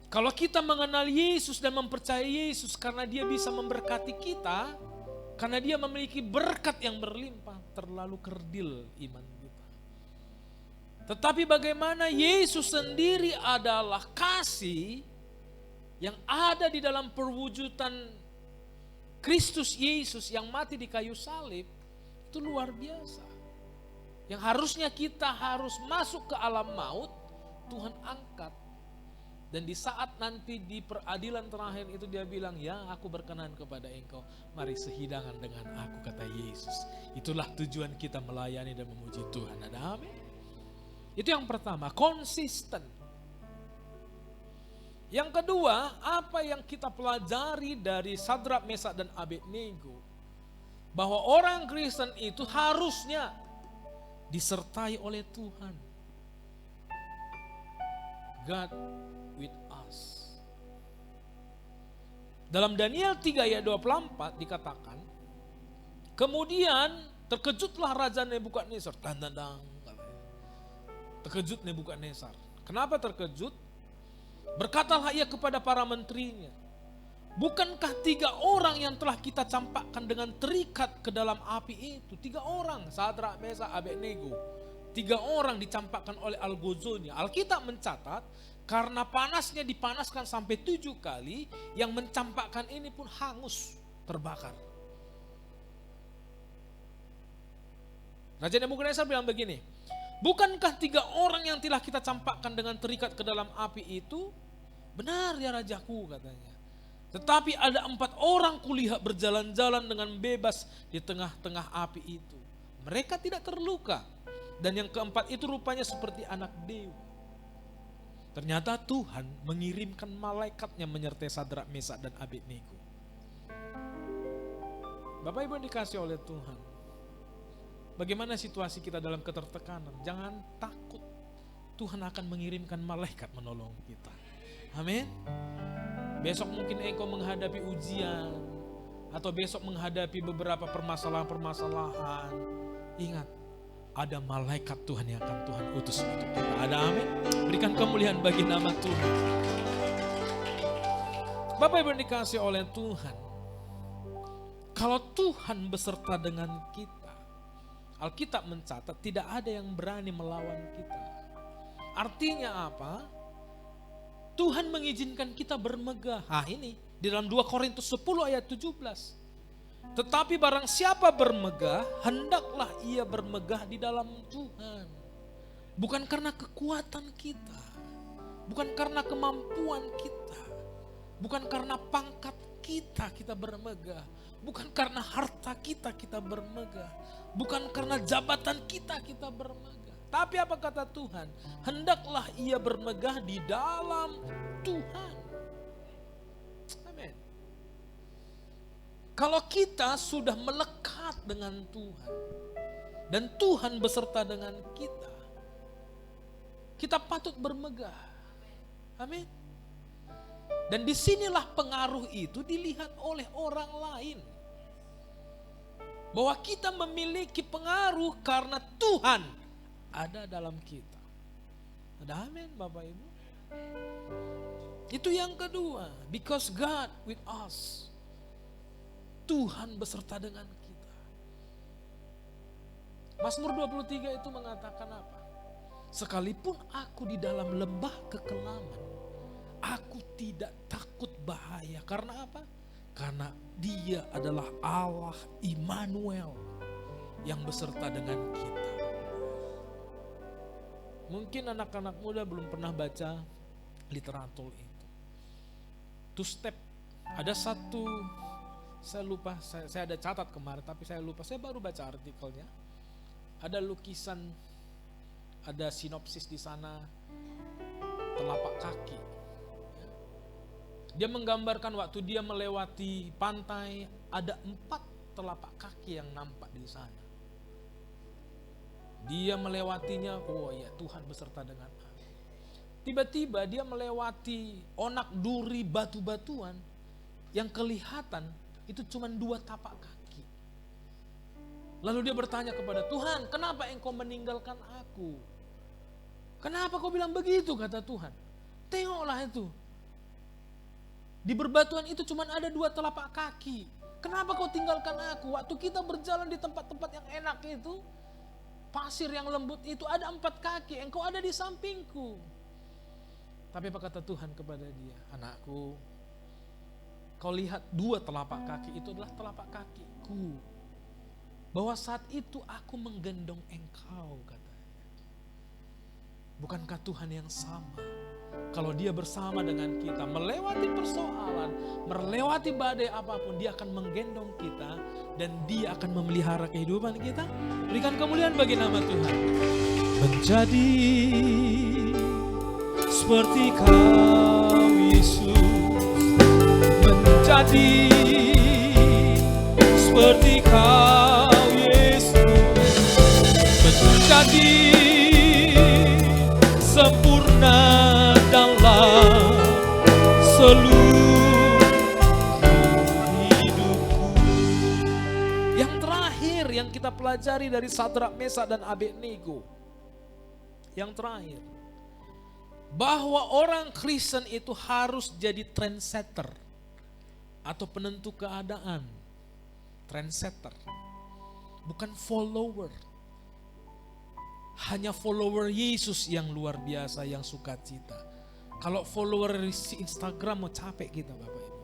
Kalau kita mengenal Yesus dan mempercayai Yesus karena dia bisa memberkati kita, karena dia memiliki berkat yang berlimpah, terlalu kerdil iman kita. Tetapi bagaimana Yesus sendiri adalah kasih yang ada di dalam perwujudan Kristus Yesus yang mati di kayu salib, itu luar biasa. Yang harusnya kita harus masuk ke alam maut, Tuhan angkat. Dan di saat nanti di peradilan terakhir itu dia bilang, ya aku berkenan kepada engkau, mari sehidangan dengan aku, kata Yesus. Itulah tujuan kita melayani dan memuji Tuhan. Ada amin? Itu yang pertama, konsisten. Yang kedua, apa yang kita pelajari dari Sadrak, Mesak dan Abednego, bahwa orang Kristen itu harusnya disertai oleh Tuhan. God with us. Dalam Daniel 3 ayat 24 dikatakan, kemudian terkejutlah Raja Nebukadnezar. Terkejut Nebukadnezar. Kenapa terkejut? Berkatalah ia kepada para menterinya, bukankah 3 orang yang telah kita campakkan dengan terikat ke dalam api itu? 3 orang, Sadrak, Mesak, Abednego. 3 orang dicampakkan oleh Al-Ghazali. Alkitab mencatat, karena panasnya dipanaskan sampai 7 kali, yang mencampakkan ini pun hangus, terbakar. Raja Nebukadnezar bilang begini, bukankah 3 orang yang telah kita campakkan dengan terikat ke dalam api itu? Benar ya Rajaku, katanya. Tetapi ada 4 orang kulihat berjalan-jalan dengan bebas di tengah-tengah api itu. Mereka tidak terluka. Dan yang keempat itu rupanya seperti anak dewa. Ternyata Tuhan mengirimkan malaikatnya menyertai Sadrak, Mesak dan Abednego. Bapak Ibu yang dikasih oleh Tuhan, bagaimana situasi kita dalam ketertekanan? Jangan takut. Tuhan akan mengirimkan malaikat menolong kita. Amin. Besok mungkin engkau menghadapi ujian, atau besok menghadapi beberapa permasalahan-permasalahan. Ingat, ada malaikat Tuhan yang akan Tuhan utus untuk kita. Ada amin. Berikan kemuliaan bagi nama Tuhan. Bapak Ibu dikasih oleh Tuhan, kalau Tuhan beserta dengan kita, Alkitab mencatat tidak ada yang berani melawan kita. Artinya apa? Tuhan mengizinkan kita bermegah. Ini di dalam 2 Korintus 10 ayat 17. Tetapi barang siapa bermegah, hendaklah ia bermegah di dalam Tuhan. Bukan karena kekuatan kita, bukan karena kemampuan kita, bukan karena pangkat kita bermegah. Bukan karena harta kita bermegah. Bukan karena jabatan kita bermegah. Tapi apa kata Tuhan? Hendaklah ia bermegah di dalam Tuhan. Amin. Kalau kita sudah melekat dengan Tuhan dan Tuhan beserta dengan kita patut bermegah. Amin. Dan disinilah pengaruh itu dilihat oleh orang lain. Bahwa kita memiliki pengaruh karena Tuhan ada dalam kita. Ada amin Bapak Ibu? Itu yang kedua. Because God with us. Tuhan beserta dengan kita. Mazmur 23 itu mengatakan apa? Sekalipun aku di dalam lembah kekelaman, aku tidak takut bahaya. Karena apa? Karena Dia adalah Allah Immanuel yang beserta dengan kita. Mungkin anak-anak muda belum pernah baca literatur itu. Two step. Ada satu, saya lupa, saya ada catat kemarin tapi saya lupa. Saya baru baca artikelnya. Ada lukisan, ada sinopsis di sana, telapak kaki. Dia menggambarkan waktu dia melewati pantai, ada 4 telapak kaki yang nampak di sana. Dia melewatinya, oh ya Tuhan beserta dengan aku. Tiba-tiba dia melewati onak duri batu-batuan yang kelihatan itu cuma 2 tapak kaki. Lalu dia bertanya kepada Tuhan, kenapa engkau meninggalkan aku? Kenapa kau bilang begitu, kata Tuhan. Tengoklah itu. Di berbatuan itu cuma ada 2 telapak kaki. Kenapa kau tinggalkan aku? Waktu kita berjalan di tempat-tempat yang enak itu, pasir yang lembut itu ada 4 kaki. Engkau ada di sampingku. Tapi apa kata Tuhan kepada dia? Anakku, kau lihat 2 telapak kaki itu adalah telapak kakiku. Bahwa saat itu aku menggendong engkau, katanya. Bukankah Tuhan yang sama? Kalau Dia bersama dengan kita, melewati persoalan, melewati badai apapun, Dia akan menggendong kita dan Dia akan memelihara kehidupan kita. Berikan kemuliaan bagi nama Tuhan. Menjadi seperti Kau, Yesus. Menjadi seperti Kau, Yesus. Menjadi sempurna dalam seluruh hidupku. Yang terakhir yang kita pelajari dari Sadrak, Mesak dan Abednego. Yang terakhir, bahwa orang Kristen itu harus jadi trendsetter atau penentu keadaan. Trendsetter, bukan follower. Hanya follower Yesus yang luar biasa, yang sukacita. Kalau follower Instagram mau capek kita Bapak Ibu.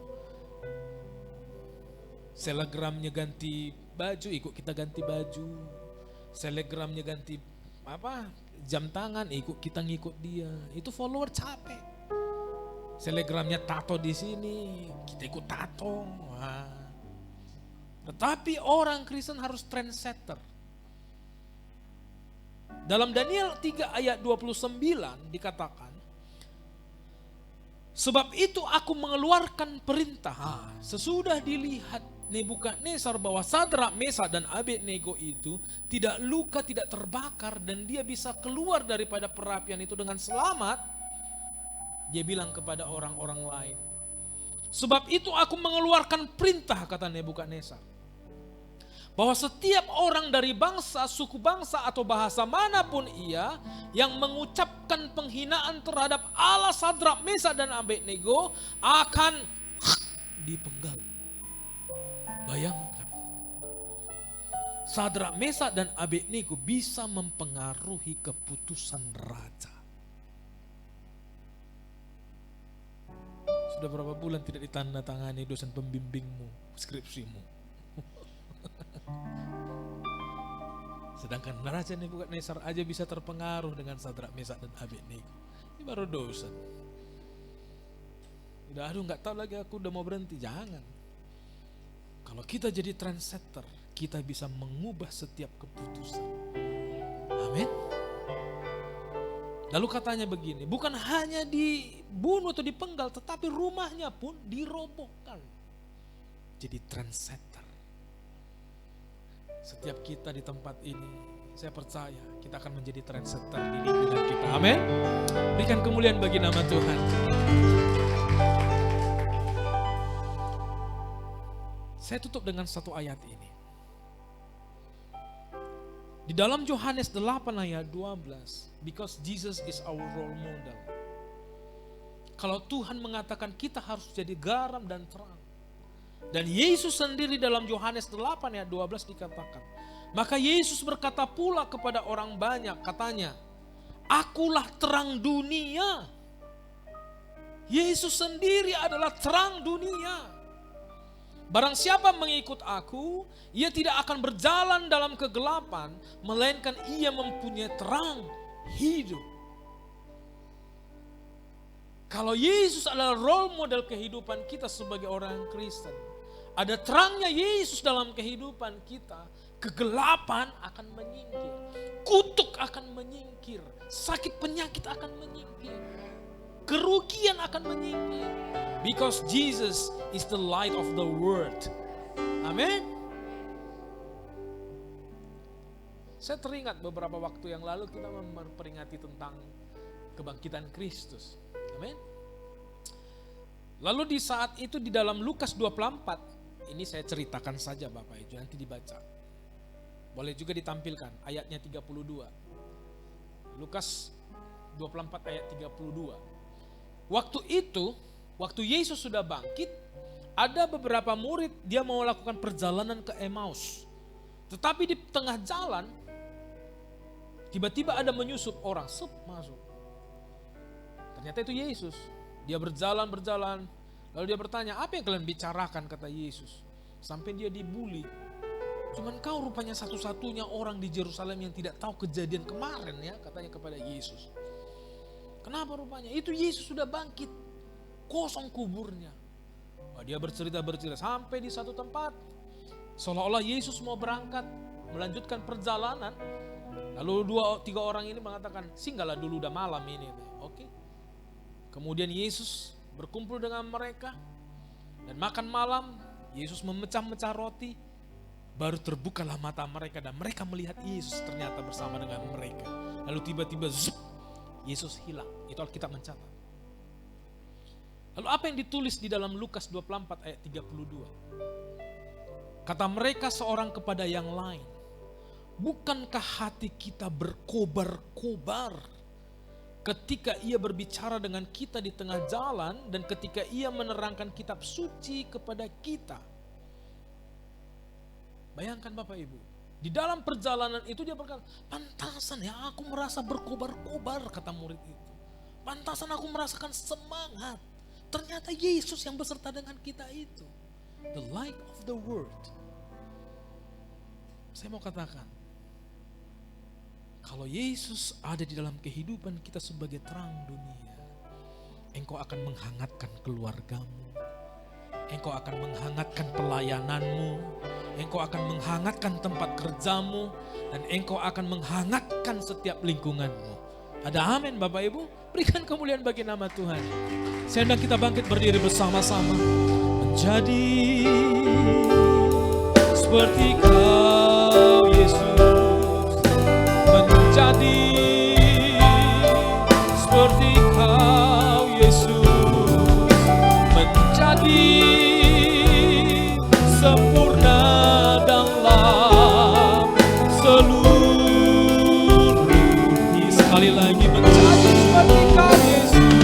Telegramnya ganti baju, ikut kita ganti baju. Telegramnya ganti jam tangan, ikut kita ngikut dia. Itu follower capek. Telegramnya tato di sini, kita ikut tato. Tetapi orang Kristen harus trendsetter. Dalam Daniel 3 ayat 29 dikatakan, sebab itu aku mengeluarkan perintah. Sesudah dilihat Nebukadnezar bahwa Sadrak, Mesak dan Abednego itu tidak luka, tidak terbakar dan dia bisa keluar daripada perapian itu dengan selamat, dia bilang kepada orang-orang lain, sebab itu aku mengeluarkan perintah, kata Nebukadnezar, bahwa setiap orang dari bangsa, suku bangsa atau bahasa manapun ia yang mengucapkan penghinaan terhadap Allah Sadrak, Mesak dan Abednego akan dipenggal. Bayangkan, Sadrak, Mesak dan Abednego bisa mempengaruhi keputusan raja. Sudah berapa bulan tidak ditandatangani dosen pembimbingmu, skripsimu. Sedangkan Raja Nebukadnezar aja bisa terpengaruh dengan Sadrak, Mesak dan Abednego. Ini baru dosen. Udah gak tahu lagi aku udah mau berhenti, jangan. kita jadi trendsetter, kita bisa mengubah setiap keputusan. Amin. Lalu katanya begini, bukan hanya dibunuh atau dipenggal, tetapi rumahnya pun dirobohkan. Jadi trendsetter. Setiap kita di tempat ini, saya percaya kita akan menjadi trendsetter di lingkungan kita. Amin. Berikan kemuliaan bagi nama Tuhan. Saya tutup dengan satu ayat ini. Di dalam Yohanes 8 ayat 12, because Jesus is our role model. Kalau Tuhan mengatakan kita harus jadi garam dan terang. Dan Yesus sendiri dalam Yohanes 8 ayat 12 dikatakan, maka Yesus berkata pula kepada orang banyak, katanya, akulah terang dunia. Yesus sendiri adalah terang dunia. Barang siapa mengikut aku, ia tidak akan berjalan dalam kegelapan, melainkan ia mempunyai terang hidup. Kalau Yesus adalah role model kehidupan kita sebagai orang Kristen, ada terangnya Yesus dalam kehidupan kita, kegelapan akan menyingkir, kutuk akan menyingkir, sakit penyakit akan menyingkir, kerugian akan menyingkir. Because Jesus is the light of the world. Amin. Saya teringat beberapa waktu yang lalu kita memperingati tentang kebangkitan Kristus. Amin. Lalu di saat itu di dalam Lukas 24, ini saya ceritakan saja Bapak Ibu, nanti dibaca. Boleh juga ditampilkan ayatnya 32. Lukas 24 ayat 32. Waktu itu, waktu Yesus sudah bangkit, ada beberapa murid dia mau lakukan perjalanan ke Emmaus. Tetapi di tengah jalan, tiba-tiba ada menyusup orang, masuk. Ternyata itu Yesus. Dia berjalan, lalu dia bertanya, apa yang kalian bicarakan, kata Yesus. Sampai dia dibully. Cuman kau rupanya satu-satunya orang di Yerusalem yang tidak tahu kejadian kemarin ya, katanya kepada Yesus. Kenapa rupanya? Itu Yesus sudah bangkit. Kosong kuburnya. Dia bercerita sampai di satu tempat. Seolah-olah Yesus mau berangkat melanjutkan perjalanan. Lalu 2-3 orang ini mengatakan, singgahlah dulu, udah malam ini. Oke. Kemudian Yesus berkumpul dengan mereka dan makan malam. Yesus memecah-mecah roti. Baru terbukalah mata mereka dan mereka melihat Yesus ternyata bersama dengan mereka. Lalu tiba-tiba Yesus hilang. Itu Alkitab mencatat. Lalu apa yang ditulis di dalam Lukas 24 ayat 32? Kata mereka seorang kepada yang lain, bukankah hati kita berkobar-kobar ketika ia berbicara dengan kita di tengah jalan dan ketika ia menerangkan kitab suci kepada kita? Bayangkan Bapak Ibu, di dalam perjalanan itu dia berkata, pantasan ya aku merasa berkobar-kobar, kata murid itu. Pantasan aku merasakan semangat. Ternyata Yesus yang beserta dengan kita itu. The light of the world. Saya mau katakan, kalau Yesus ada di dalam kehidupan kita sebagai terang dunia, engkau akan menghangatkan keluargamu, engkau akan menghangatkan pelayananmu, engkau akan menghangatkan tempat kerjamu, dan engkau akan menghangatkan setiap lingkunganmu. Ada amin Bapak Ibu? Berikan kemuliaan bagi nama Tuhan. Saya undang kita bangkit berdiri bersama-sama. Menjadi seperti Kau Yesus, menjadi seperti Kau Yesus, menjadi sempurna dalam seluruh. Sekali lagi, menjadi seperti Kau Yesus,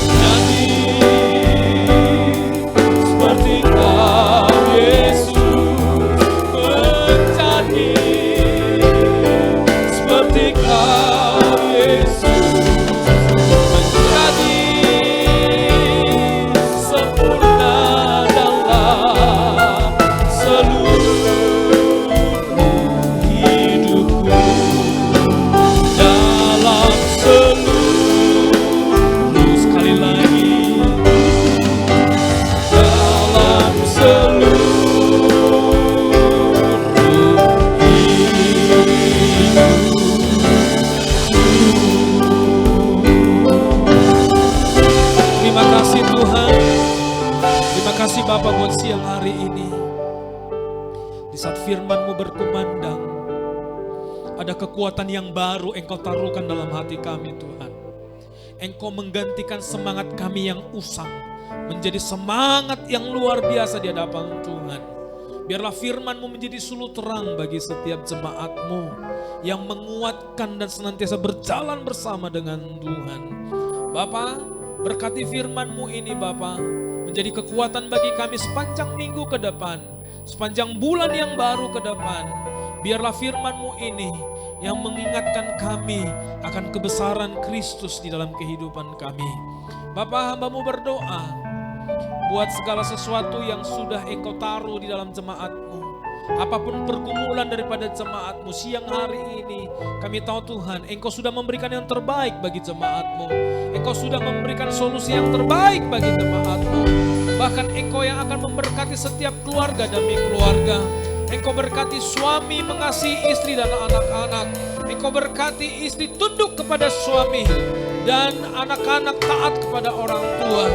menjadi seperti Kau Yesus, Di saat firman-Mu berkumandang, ada kekuatan yang baru Engkau taruhkan dalam hati kami Tuhan. Engkau menggantikan semangat kami yang usang menjadi semangat yang luar biasa di hadapan Tuhan. Biarlah firman-Mu menjadi suluh terang bagi setiap jemaat-Mu yang menguatkan dan senantiasa berjalan bersama dengan Tuhan. Bapa, berkati firman-Mu ini Bapa, menjadi kekuatan bagi kami sepanjang minggu ke depan, sepanjang bulan yang baru ke depan. Biarlah firman-Mu ini yang mengingatkan kami akan kebesaran Kristus di dalam kehidupan kami. Bapa, hamba-Mu berdoa, buat segala sesuatu yang sudah Engkau taruh di dalam jemaat-Mu. Apapun pergumulan daripada jemaat-Mu siang hari ini, kami tahu Tuhan, Engkau sudah memberikan yang terbaik bagi jemaat-Mu. Engkau sudah memberikan solusi yang terbaik bagi jemaat-Mu. Bahkan Engkau yang akan memberkati setiap keluarga demi keluarga. Engkau berkati suami mengasihi istri dan anak-anak. Engkau berkati istri tunduk kepada suami dan anak-anak taat kepada orang tua.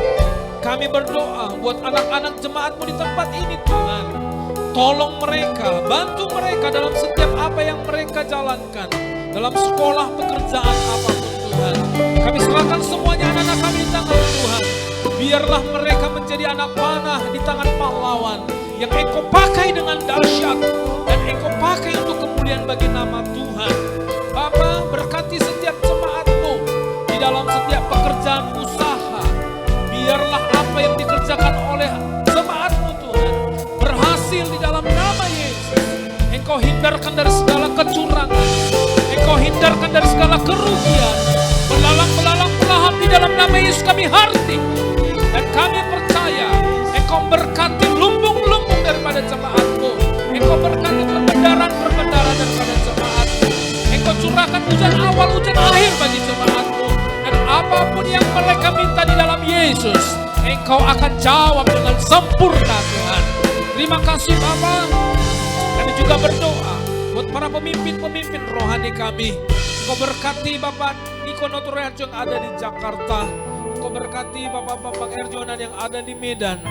Kami berdoa buat anak-anak jemaat-Mu di tempat ini Tuhan. Tolong mereka, bantu mereka dalam setiap apa yang mereka jalankan. Dalam sekolah, pekerjaan apapun Tuhan. Kami serahkan semuanya anak-anak kami di tangan Tuhan. Biarlah mereka menjadi anak panah di tangan pahlawan yang Engkau pakai dengan dahsyat dan Engkau pakai untuk kemuliaan bagi nama Tuhan. Bapa, berkati setiap jemaat-Mu di dalam setiap pekerjaan usaha. Biarlah apa yang dikerjakan oleh jemaat-Mu Tuhan berhasil di dalam nama Yesus. Engkau hindarkan dari segala kecurangan, Engkau hindarkan dari segala kerugian. Belalang-belalang pelahap di dalam nama Yesus kami harti dan kami percaya Engkau berkati lumbung-lumbung daripada jemaat-Mu. Engkau berkati perbendaharaan daripada jemaat-Mu. Engkau curahkan hujan awal, hujan akhir bagi jemaat-Mu. Dan apapun yang mereka minta di dalam Yesus, Engkau akan jawab dengan sempurna Tuhan. Terima kasih Bapa. Kami juga berdoa buat para pemimpin-pemimpin rohani kami. Engkau berkati Bapak Niko Notoreharjo yang ada di Jakarta. Engkau berkati Bapak-Bapak Erjonan yang ada di Medan.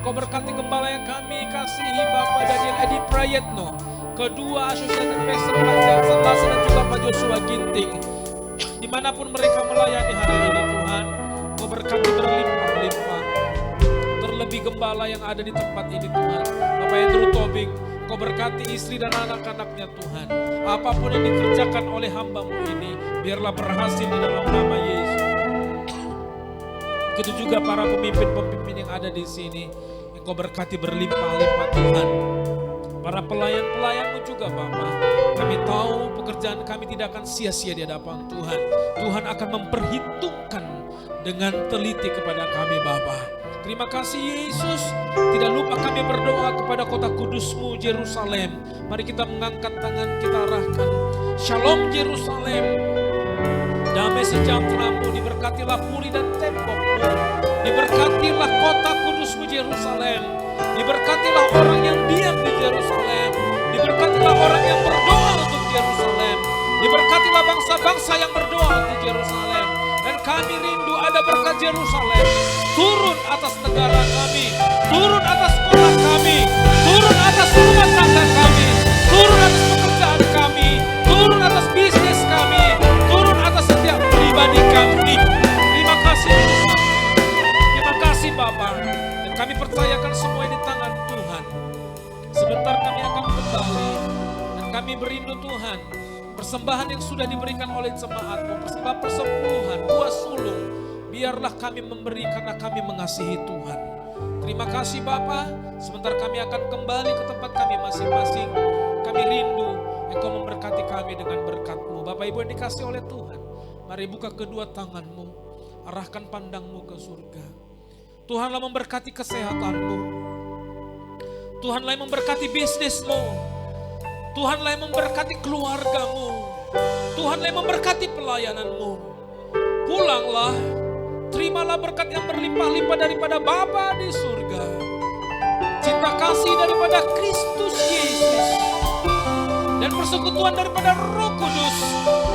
Kau berkati gembala yang kami kasihi Bapak Daniel Edi Prayetno, kedua Associated Pastor Pak Jansen Lasa dan juga Pak Joshua Ginting. Dimanapun mereka melayani hari ini Tuhan, Kau berkati berlimpah-limpah. Terlebih gembala yang ada di tempat ini Tuhan, Bapak Andrew Tobing, Kau berkati istri dan anak-anaknya Tuhan. Apapun yang dikerjakan oleh hamba-Mu ini, biarlah berhasil di dalam nama Yesus. Begitu juga para pemimpin-pemimpin yang ada di sini. Engkau berkati berlimpah-limpah Tuhan. Para pelayan-pelayan-Mu juga Bapa. Kami tahu pekerjaan kami tidak akan sia-sia di hadapan Tuhan. Tuhan akan memperhitungkan dengan teliti kepada kami Bapa. Terima kasih Yesus. Tidak lupa kami berdoa kepada kota kudus-Mu Yerusalem. Mari kita mengangkat tangan, kita arahkan. Shalom Yerusalem. Damai sejahtera-Mu, diberkatilah puri dan tembok-Mu. Diberkatilah kota kudus-Mu Yerusalem. Diberkatilah orang yang diam di Yerusalem. Diberkatilah orang yang berdoa untuk Yerusalem. Diberkatilah bangsa-bangsa yang berdoa untuk Yerusalem. Dan kami rindu ada berkat Yerusalem turun atas negara kami, turun atas kota kami, turun atas rumah tangga kami, turun atas pekerjaan kami, turun atas bisnis kami, turun atas setiap pribadi kami. Terima kasih Tuhan. Terima kasih Bapa. Dan kami percayakan semua di tangan Tuhan. Sebentar kami akan kembali dan kami berindu Tuhan. Persembahan yang sudah diberikan oleh jemaat-Mu, persembahan persepuluhan, buah sulung, biarlah kami memberi karena kami mengasihi Tuhan. Terima kasih Bapa. Sebentar kami akan kembali ke tempat kami masing-masing. Kami rindu Engkau memberkati kami dengan berkat-Mu. Bapak Ibu yang dikasih oleh Tuhan, mari buka kedua tangan-Mu, arahkan pandang-Mu ke surga. Tuhanlah memberkati kesehatan-Mu. Tuhanlah yang memberkati bisnis-Mu. Tuhanlah yang memberkati keluarga-Mu. Tuhanlah yang memberkati pelayanan-Mu. Pulanglah, terimalah berkat yang berlimpah-limpah daripada Bapa di surga. Cinta kasih daripada Kristus Yesus. Dan persekutuan daripada Roh Kudus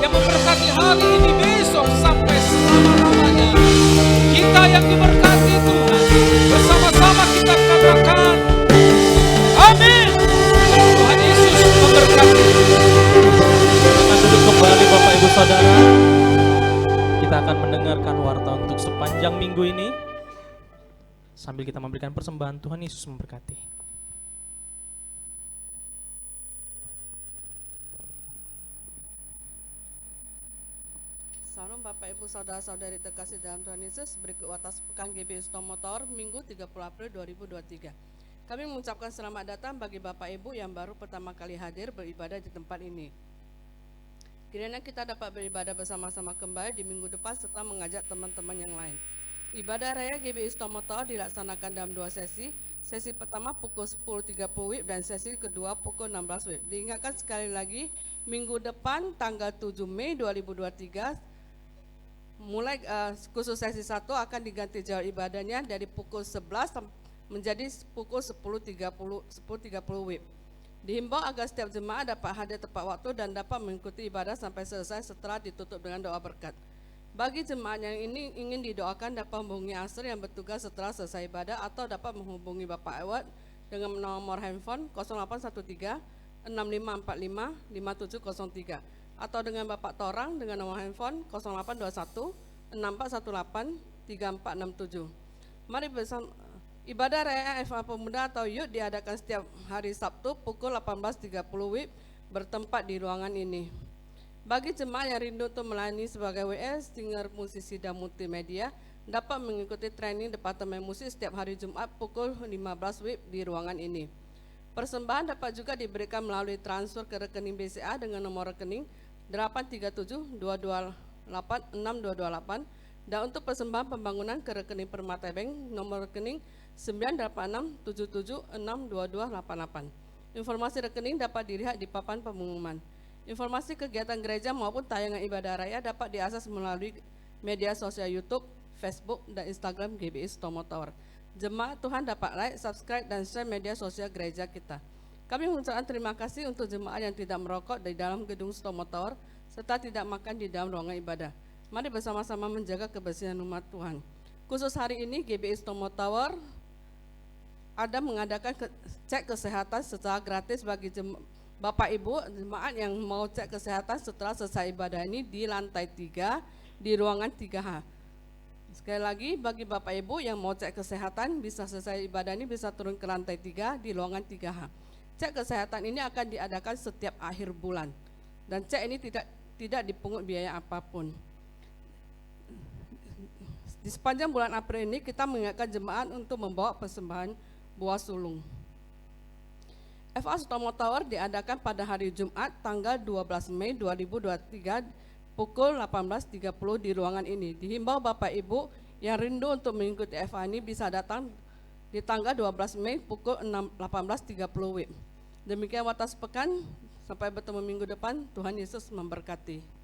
yang memberkati hari ini, besok, sampai selama-lamanya. Kita yang diberkati Tuhan, bersama-sama kita katakan, amin. sepanjang minggu ini. Sambil kita memberikan persembahan, Tuhan Yesus memberkati. Salam Bapak Ibu Saudara-saudari terkasih dalam Tuhan Yesus, berikut watas pekan GBI Stomotor Minggu 30 April 2023. Kami mengucapkan selamat datang bagi Bapak Ibu yang baru pertama kali hadir beribadah di tempat ini. Kiranya kita dapat beribadah bersama-sama kembali di minggu depan serta mengajak teman-teman yang lain. Ibadah Raya GBI Stomotor dilaksanakan dalam 2 sesi. Sesi pertama pukul 10.30 WIB dan sesi kedua pukul 16 WIB. Diingatkan sekali lagi, minggu depan tanggal 7 Mei 2023, mulai khusus sesi 1 akan diganti jadwal ibadahnya dari pukul 11 menjadi pukul 10.30 WIB. Dihimbau agar setiap jemaat dapat hadir tepat waktu dan dapat mengikuti ibadah sampai selesai setelah ditutup dengan doa berkat. Bagi jemaat yang ini ingin didoakan dapat menghubungi Asr yang bertugas setelah selesai ibadah atau dapat menghubungi Bapak Ewat dengan nomor handphone 0813 6545 5703 atau dengan Bapak Torang dengan nomor handphone 0821 6418 3467. Mari bersama. Ibadah Raya FA Pemuda atau YUT diadakan setiap hari Sabtu pukul 18.30 WIB bertempat di ruangan ini. Bagi jemaah yang rindu untuk melayani sebagai WS, singer, musisi, dan multimedia, dapat mengikuti training Departemen Musik setiap hari Jumat pukul 15 WIB di ruangan ini. Persembahan dapat juga diberikan melalui transfer ke rekening BCA dengan nomor rekening 837-228-6228 dan untuk persembahan pembangunan ke rekening Permata Bank nomor rekening 98677622288. Informasi rekening dapat dilihat di papan pengumuman. Informasi kegiatan gereja maupun tayangan ibadah raya dapat diakses melalui media sosial YouTube, Facebook, dan Instagram GBI Stomotor. Jemaat Tuhan dapat like, subscribe, dan share media sosial gereja kita. Kami mengucapkan terima kasih untuk jemaat yang tidak merokok di dalam gedung Stomotor serta tidak makan di dalam ruangan ibadah. Mari bersama-sama menjaga kebersihan umat Tuhan. Khusus hari ini GBI Stomotor ada mengadakan cek kesehatan secara gratis bagi Bapak Ibu jemaat yang mau cek kesehatan setelah selesai ibadah ini di lantai 3 di ruangan 3H. Sekali lagi bagi Bapak Ibu yang mau cek kesehatan bisa selesai ibadah ini bisa turun ke lantai 3 di ruangan 3H. Cek kesehatan ini akan diadakan setiap akhir bulan dan cek ini tidak dipungut biaya apapun. Di sepanjang bulan April ini kita mengingatkan jemaat untuk membawa persembahan buah sulung. FA Stomotor diadakan pada hari Jumat tanggal 12 Mei 2023 pukul 18.30 di ruangan ini. Dihimbau Bapak Ibu yang rindu untuk mengikuti FA ini bisa datang di tanggal 12 Mei pukul 18.30 WIB. Demikian watas pekan, sampai bertemu minggu depan. Tuhan Yesus memberkati.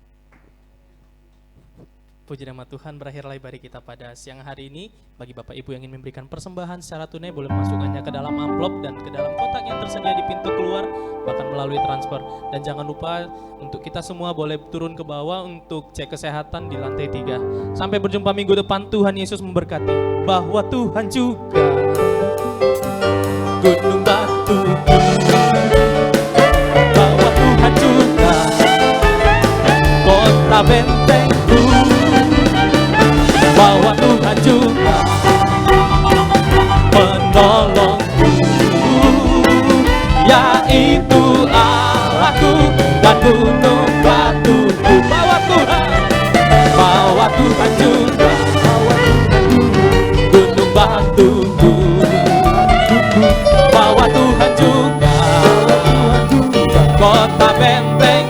Puji nama Tuhan, berakhirlah ibadah kita pada siang hari ini. Bagi Bapak Ibu yang ingin memberikan persembahan secara tunai, boleh masukkannya ke dalam amplop dan ke dalam kotak yang tersedia di pintu keluar, bahkan melalui transfer. Dan jangan lupa untuk kita semua boleh turun ke bawah untuk cek kesehatan di lantai 3. Sampai berjumpa minggu depan, Tuhan Yesus memberkati. Bahwa Tuhan juga gunung batu, bahwa Tuhan juga kota bentengku, bahwa Tuhan juga menolongku, yaitu Allahku dan gunung batuku. Bahwa Tuhan juga gunung batuku, bahwa Tuhan juga kota benteng.